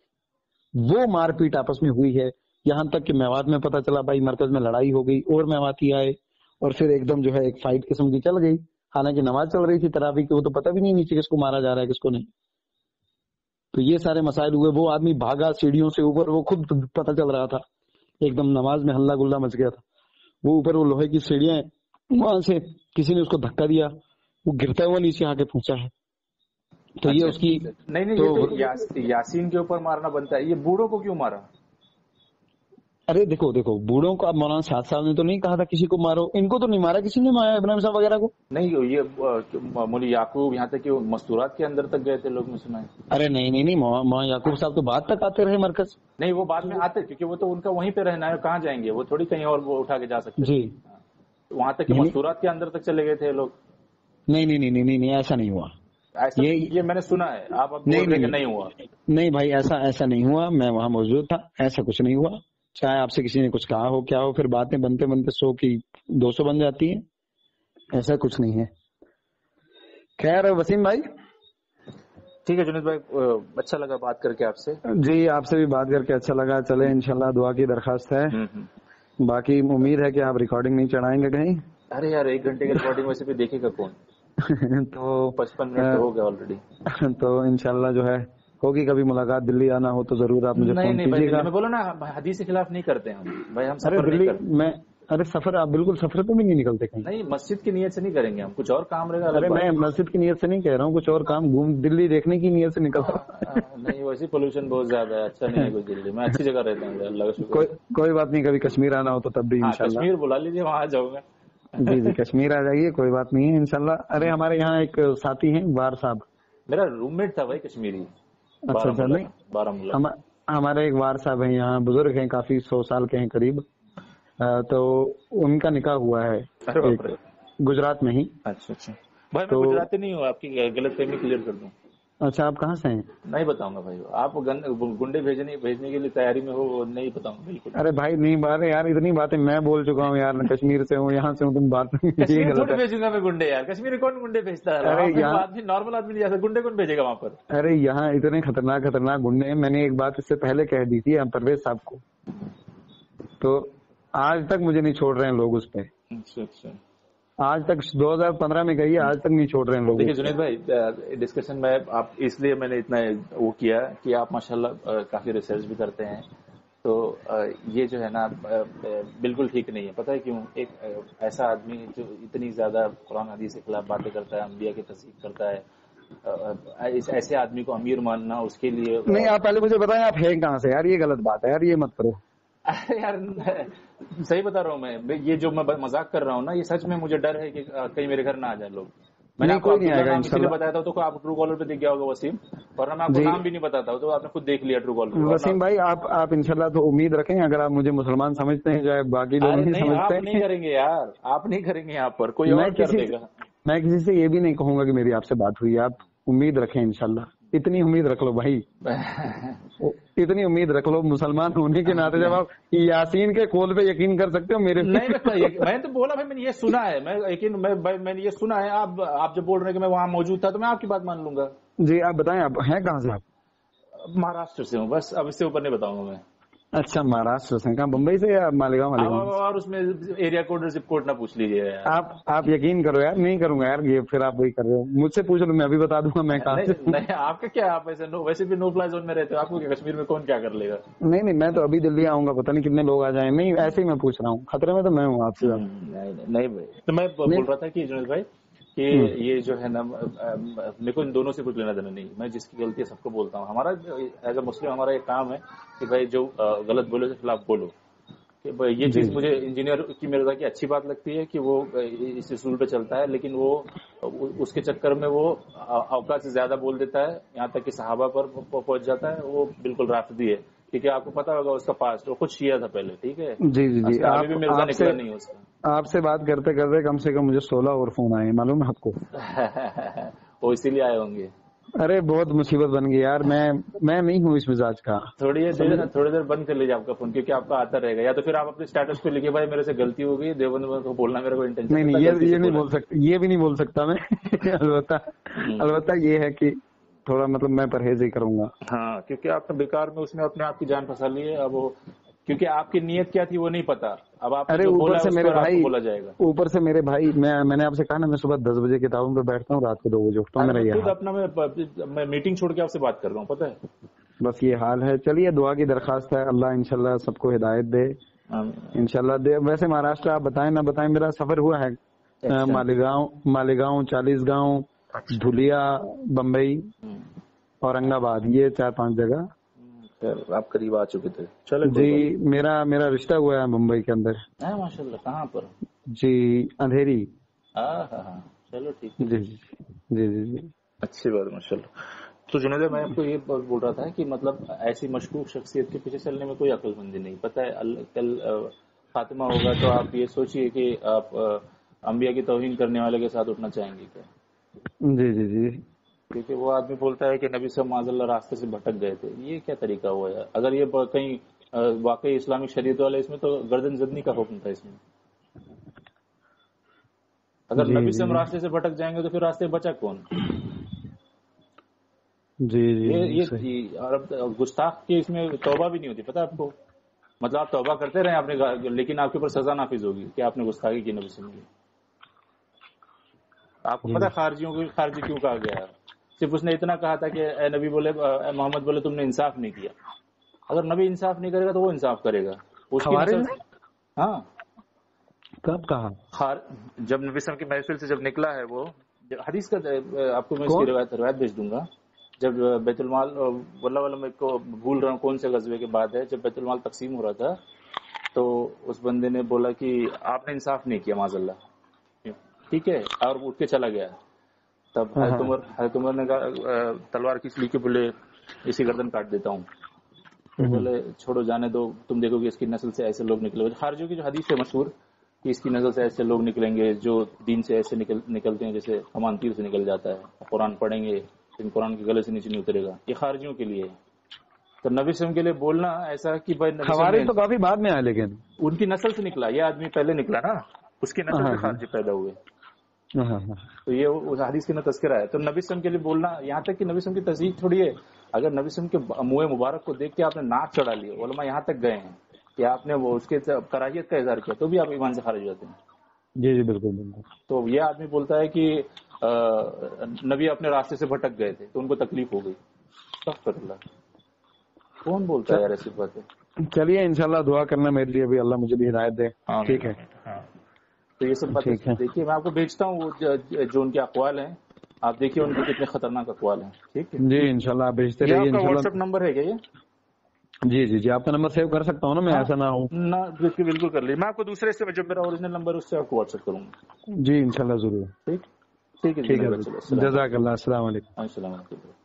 Speaker 1: وہ مار پیٹ آپس میں ہوئی ہے. یہاں تک کہ میوات میں پتا چلا بھائی مرکز میں لڑائی ہو گئی اور میواتی آئے اور پھر ایک دم جو ہے ایک فائٹ قسم کی چل گئی. حالانکہ نماز چل رہی تھی تراویح کی، وہ تو پتہ بھی نہیں نیچے کس کو مارا جا رہا ہے کس کو نہیں. تو یہ سارے مسائل ہوئے. وہ آدمی بھاگا سیڑھیوں سے اوپر، وہ خود پتہ چل رہا تھا. ایک دم نماز میں ہلہ گلا مچ گیا تھا. وہ اوپر وہ لوہے کی سیڑھیاں، وہاں سے کسی نے اس کو دھکا دیا، وہ گرتا ہوا نیچے آ کے پہنچا ہے. تو یہ اس کی
Speaker 2: نہیں یاسین کے اوپر مارنا بنتا ہے. یہ بوڑھوں کو کیوں مارا؟
Speaker 1: ارے دیکھو بوڑھوں کو اب مولانا سعد صاحب نے تو نہیں کہا تھا کسی کو مارو. ان کو تو نہیں مارا کسی نے، ابراہیم صاحب وغیرہ کو
Speaker 2: نہیں. یہ مولوی یعقوب یہاں تک کہ مستورات کے اندر تک گئے تھے لوگ، میں سنا ہے.
Speaker 1: ارے نہیں مولانا یعقوب صاحب تو بعد تک آتے رہے مرکز.
Speaker 2: نہیں وہ بعد میں آتے کیونکہ وہ تو ان کا وہیں پہ رہنا ہے، کہاں جائیں گے وہ، تھوڑی کہیں اور وہ اٹھا کے جا سکتے.
Speaker 1: جی
Speaker 2: وہاں تک کہ مستورات کے اندر تک چلے گئے تھے لوگ.
Speaker 1: نہیں ایسا نہیں ہوا.
Speaker 2: یہ میں نے سنا ہے. آپ اب نہیں ہوا.
Speaker 1: نہیں بھائی ایسا نہیں ہوا, میں وہاں موجود تھا, ایسا کچھ نہیں ہوا. چاہے آپ سے کسی نے کچھ کہا ہو کیا ہو, پھر باتیں بنتے بنتے 100 کی 200 بن جاتی ہیں, ایسا کچھ نہیں ہے. خیر وسیم بھائی
Speaker 2: ٹھیک ہے. جنید بھائی اچھا لگا بات کر کے آپ سے.
Speaker 1: جی آپ سے بھی بات کر کے اچھا لگا. چلے انشاءاللہ دعا کی درخواست ہے. باقی امید ہے کہ آپ ریکارڈنگ نہیں چڑھائیں گے کہیں.
Speaker 2: ارے یار 1 گھنٹے کی ریکارڈنگ ویسے بھی دیکھے گا کون.
Speaker 1: تو
Speaker 2: 55 منٹ ہو گیا آلریڈی.
Speaker 1: تو انشاءاللہ جو ہے ہوگی کبھی ملاقات. دلی آنا ہو تو ضرور آپ مجھے فون کیجیے گا.
Speaker 2: میں بولو نا حدیث کے خلاف نہیں کرتے ہم بھائی. ہم سفر نہیں کرتے.
Speaker 1: ارے سفر آپ بالکل سفر پہ بھی نہیں نکلتے کہیں.
Speaker 2: نہیں مسجد کی نیت سے نہیں کریں گے ہم, کچھ اور کام رہے گا.
Speaker 1: ارے میں مسجد کی نیت سے نہیں کہہ رہا ہوں, کچھ اور کام دلی دیکھنے کی نیت سے نکل رہا ہوں.
Speaker 2: نہیں ویسے پولوشن بہت زیادہ ہے, اچھا نہیں ہے کچھ دلی میں. اچھی جگہ رہتے ہیں اللہ کا شکر.
Speaker 1: کوئی بات نہیں, کبھی کشمیر آنا ہو تو تب بھی انشاءاللہ.
Speaker 2: کشمیر بلا لیجیے, وہاں آ جاؤں گا.
Speaker 1: جی کشمیر آ جائیے, کوئی بات نہیں ہے انشاءاللہ. ارے ہمارے یہاں ایک ساتھی ہیں وار صاحب,
Speaker 2: میرا روم میٹ تھا بھائی کشمیری.
Speaker 1: اچھا نہیں, ہمارے ایک وار صاحب ہیں یہاں, بزرگ ہیں کافی, 100 سال کے ہیں قریب. تو ان کا نکاح ہوا ہے گجرات میں ہی.
Speaker 2: اچھا بھائی میں گجراتی نہیں ہوں, آپ کی غلط فہمی کلیئر کر دوں.
Speaker 1: اچھا آپ کہاں سے ہیں؟
Speaker 2: نہیں بتاؤں گا بھائی. آپ گنڈے بھیجنے کے لیے تیاری میں ہو, نہیں بتاؤں گا بالکل.
Speaker 1: ارے بھائی نہیں بات ہے یار, اتنی باتیں میں بول چکا ہوں یار. کشمیر سے ہوں, یہاں سے ہوں, تم بات
Speaker 2: کشمیر تھوڑی بھیجوں گا میں گنڈے یار. کشمیر کون گنڈے بھیجتا ہے؟ نارمل آدمی نہیں جا سکتا, گنڈے کون بھیجے گا وہاں پر؟
Speaker 1: ارے یہاں اتنے خطرناک گنڈے ہیں. میں نے ایک بات اس سے پہلے کہہ دی تھی پرویز صاحب کو, تو آج تک مجھے نہیں چھوڑ رہے ہیں لوگ اس پہ.
Speaker 2: اچھا
Speaker 1: آج تک 2015 میں گئی ہے, آج تک نہیں چھوڑ رہے ہیں لوگ.
Speaker 2: دیکھیے جنید بھائی ڈسکشن میں آپ, اس لیے میں نے اتنا وہ کیا کہ آپ ماشاءاللہ کافی ریسرچ بھی کرتے ہیں. تو یہ جو ہے نا بالکل ٹھیک نہیں ہے. پتہ ہے کیوں؟ ایک ایسا آدمی جو اتنی زیادہ قرآن حدیث کے خلاف باتیں کرتا ہے, انبیاء کی تصدیق کرتا ہے, ایسے آدمی کو امیر ماننا اس کے لیے.
Speaker 1: نہیں آپ پہلے مجھے بتائیں آپ ہیں کہاں سے یار, یہ غلط بات ہے یار, یہ مت کرو.
Speaker 2: یار صحیح بتا رہا ہوں میں, یہ جو میں مذاق کر رہا ہوں نا, یہ سچ میں مجھے ڈر ہے کہ کہیں میرے گھر نہ آ جائیں لوگ. میں نے آپ کو اسی لیے بتایا تھا تو آپ ٹرو کالر پہ دیکھ گیا ہوگا وسیم, ورنہ میں آپ کو نام بھی نہیں بتاتا ہوں, تو آپ نے خود دیکھ لیا ٹرو کالر پہ.
Speaker 1: وسیم بھائی آپ انشاءاللہ تو امید رکھیں, اگر آپ مجھے مسلمان سمجھتے ہیں چاہے باقی لوگ نہیں سمجھتے.
Speaker 2: آپ نہیں کریں گے یار, آپ نہیں کریں گے, یہاں پر کوئی اور کر دے گا.
Speaker 1: میں کسی سے یہ بھی نہیں کہوں گا کہ میری آپ سے بات ہوئی. آپ امید رکھیں انشاءاللہ, اتنی امید رکھ لو بھائی, اتنی امید رکھ لو. مسلمان ہونے کے ناطے جب آپ یاسین کے قول پہ یقین کر سکتے ہو, میرے
Speaker 2: میں تو بولا بھائی میں نے یہ سنا ہے, میں نے یہ سنا ہے. آپ جب بول رہے ہیں کہ میں وہاں موجود تھا تو میں آپ کی بات مان لوں گا.
Speaker 1: جی آپ بتائیں, آپ ہیں کہاں سے؟ آپ
Speaker 2: مہاراشٹر سے ہوں, بس اب اس سے اوپر نہیں بتاؤں گا میں.
Speaker 1: اچھا مہاراشٹر سے, کہاں بمبئی سے یا مالیگاؤں؟
Speaker 2: اور اس میں ایریا کوڈ اور زپ کوڈ نہ پوچھ لیجیے.
Speaker 1: آپ یقین کرو یار, نہیں کروں گا یار یہ, پھر آپ وہی کر رہے ہو. مجھ سے پوچھ لو, میں ابھی بتا دوں گا میں کہاں سے.
Speaker 2: نہیں آپ کا کیا, آپ ویسے بھی نو فلائی زون میں رہتے ہو, آپ کو کشمیر میں کون کیا کر لے گا.
Speaker 1: نہیں میں تو ابھی دلی آؤں گا, پتہ نہیں کتنے لوگ آ جائیں. نہیں ایسے ہی میں پوچھ رہا ہوں, خطرے میں تو میں ہوں آپ سے.
Speaker 2: نہیں بھائی, تو میں بول رہا تھا کہ جنید بھائی کہ یہ جو ہے نا, میرے کو ان دونوں سے کچھ لینا دینا نہیں. میں جس کی غلطی ہے سب کو بولتا ہوں. ہمارا ایز اے مسلم ہمارا ایک کام ہے کہ بھائی جو غلط بولے اس کے خلاف بولو. کہ یہ چیز مجھے انجینئر کی مرزا کی اچھی بات لگتی ہے کہ وہ اس اصول پہ چلتا ہے, لیکن وہ اس کے چکر میں وہ اوقات سے زیادہ بول دیتا ہے, یہاں تک کہ صحابہ پر پہنچ جاتا ہے. وہ بالکل رافضی ہے, کیونکہ آپ کو پتا ہوگا اس کا پاسٹ, وہ خود شیعہ تھا پہلے. ٹھیک ہے
Speaker 1: جی
Speaker 2: ابھی بھی مرزا نکلا نہیں ہے اس کا.
Speaker 1: آپ سے بات کرتے کرتے کم سے کم مجھے 16 اور فون آئے, معلوم ہے آپ کو.
Speaker 2: وہ اسی لیے آئے ہوں گے.
Speaker 1: ارے بہت مصیبت بن گئی یار, میں نہیں ہوں اس مزاج کا.
Speaker 2: تھوڑی دیر بند کر لیجیے آپ کا فون, کیونکہ آپ کا آتا رہے گا. یا تو پھر آپ اپنے اسٹیٹس پہ لکھے بھائی میرے سے غلطی ہو گئی, دیوبند کو بولنا میرے کو انٹینشن
Speaker 1: نہیں, یہ نہیں بول سکتا, یہ بھی نہیں بول سکتا میں. البتہ یہ ہے کہ تھوڑا مطلب میں پرہیز ہی کروں گا.
Speaker 2: ہاں کیونکہ آپ نے بیکار میں اس میں اپنے آپ کی جان پھنسا لی ہے. اب وہ کیونکہ آپ کی نیت کیا تھی وہ نہیں پتا. اب آپ
Speaker 1: اوپر سے میرے بھائی,
Speaker 2: بولا جائے گا.
Speaker 1: اوپر سے میرے بھائی, میں نے آپ سے کہا نا, میں صبح 10 بجے کتابوں پہ بیٹھتا ہوں, رات کو 2 بجے اٹھتا ہوں. میرا یہ
Speaker 2: اپنا میں میٹنگ چھوڑ کے آپ سے بات کر رہا ہوں, پتہ ہے.
Speaker 1: بس یہ حال ہے. چلیے دعا کی درخواست ہے, اللہ انشاءاللہ سب کو ہدایت دے انشاءاللہ دے. ویسے مہاراشٹر آپ بتائیں نہ بتائیں, میرا سفر ہوا ہے مالیگاؤں, 40 گاؤں, دھولیا, بمبئی, اورنگ آباد, یہ 4-5 جگہ.
Speaker 2: آپ قریب آ چکے تھے.
Speaker 1: جی میرا رشتہ ہوا ہے ممبئی کے اندر.
Speaker 2: ماشاء اللہ. کہاں پر؟
Speaker 1: جی اندھیری.
Speaker 2: چلو ٹھیک.
Speaker 1: جی
Speaker 2: اچھی بات ماشاء اللہ. تو جنید میں آپ کو یہ بول رہا تھا کہ مطلب ایسی مشکوک شخصیت کے پیچھے چلنے میں کوئی عقل مندی نہیں. پتہ ہے کل خاتمہ ہوگا تو آپ یہ سوچئے کہ آپ انبیاء کی توہین کرنے والے کے ساتھ اٹھنا چاہیں گے کیا؟
Speaker 1: جی
Speaker 2: کیونکہ وہ آدمی بولتا ہے کہ نبی صلی اللہ علیہ وسلم راستے سے بھٹک گئے تھے. یہ کیا طریقہ ہوا ہے؟ اگر یہ کہیں واقعی اسلامک شریعت والے اس میں تو گردن زدنی کا حکم تھا اس میں. اگر نبی صلی اللہ علیہ وسلم راستے سے بھٹک جائیں گے تو پھر راستے بچا کون؟ یہ گستاخ کی اس میں توبہ بھی نہیں ہوتی، پتہ آپ کو. مطلب آپ توبہ کرتے رہے اپنے، لیکن آپ کے اوپر سزا نافذ ہوگی کہ آپ نے گستاخی کی نبی صلی اللہ علیہ وسلم. آپ کو پتہ خارجیوں کو خارجی کیوں کہا گیا ہے؟ صرف اس نے اتنا کہا تھا کہ اے نبی بولے، اے محمد بولے تم نے انصاف نہیں کیا. اگر نبی انصاف نہیں کرے گا تو وہ انصاف کرے گا. ہاں
Speaker 1: کب کہا؟
Speaker 2: جب نبی صلی اللہ علیہ وسلم کی محفل سے جب نکلا ہے وہ حدیث کا، آپ کو میں اس کی روایت بھیج دوں گا. جب بیت المال، واللہ میں کو بھول رہا ہوں کون سے غزوے کے بعد ہے، جب بیت المال تقسیم ہو رہا تھا تو اس بندے نے بولا کہ آپ نے انصاف نہیں کیا معاذ اللہ، ٹھیک ہے، اور اٹھ کے چلا گیا. تب حضرت عمر نے کہا تلوار کس لیے، کہ بولے اسی گردن کاٹ دیتا ہوں. تو بولے چھوڑو جانے دو، تم دیکھو گے اس کی نسل سے ایسے لوگ نکلے. خارجیوں کی جو حدیث ہے مشہور کہ اس کی نسل سے ایسے لوگ نکلیں گے جو دین سے ایسے نکلتے ہیں جیسے کمان تیر سے نکل جاتا ہے. قرآن پڑھیں گے لیکن قرآن کے گلے سے نیچے نہیں اترے گا. یہ خارجیوں کے لیے. تو نبی صلی اللہ علیہ وسلم کے لیے بولنا ایسا کہ بھائی
Speaker 1: خوارج تو کافی بعد میں آئے، لیکن
Speaker 2: ان کی نسل سے نکلا. یہ آدمی پہلے نکلا نا، اس کی نسل سے خارجی پیدا ہوئے. تو یہ اس حدیث کے نا تذکرہ ہے. تو نبی صلی اللہ علیہ وسلم کے لیے بولنا، یہاں تک کہ نبی صلی اللہ علیہ وسلم کی تصدیق چھوڑیے، اگر نبی صلی اللہ علیہ وسلم کے منہ مبارک کو دیکھ کے آپ نے ناک چڑھا لیا، علماء یہاں تک گئے ہیں کہ آپ نے وہ اس کے کراہیت کا اظہار کیا، تو بھی آپ ایمان سے خارج ہو جاتے ہیں.
Speaker 1: جی جی بالکل بالکل.
Speaker 2: تو یہ آدمی بولتا ہے کہ نبی اپنے راستے سے بھٹک گئے تھے تو ان کو تکلیف ہو گئی. استغفر اللہ، کون بولتا ہے یار ایسی باتیں؟
Speaker 1: چلیے انشاءاللہ دعا کرنا میرے لیے بھی، اللہ مجھے بھی ہدایت دے. ٹھیک ہے.
Speaker 2: تو یہ سب باتیں دیکھیے، میں آپ کو بھیجتا ہوں وہ جو ان کے اقوال ہیں، آپ دیکھیے ان کے کتنے خطرناک اقوال ہیں. ٹھیک ہے جی،
Speaker 1: انشاءاللہ آپ بھیجتے رہیے.
Speaker 2: آپ کا واٹس ایپ نمبر ہے کیا یہ؟
Speaker 1: جی جی جی، آپ کا نمبر سیو کر سکتا ہوں نا میں، ایسا نہ ہوں
Speaker 2: نہ. بالکل کر لیے. میں آپ کو دوسرے سے جو میرا اوریجنل نمبر اس سے آپ کو واٹس ایپ کروں گا.
Speaker 1: جی انشاءاللہ ضرور.
Speaker 2: ٹھیک ہے،
Speaker 1: جزاک اللہ. السلام علیکم.
Speaker 2: السلام علیکم.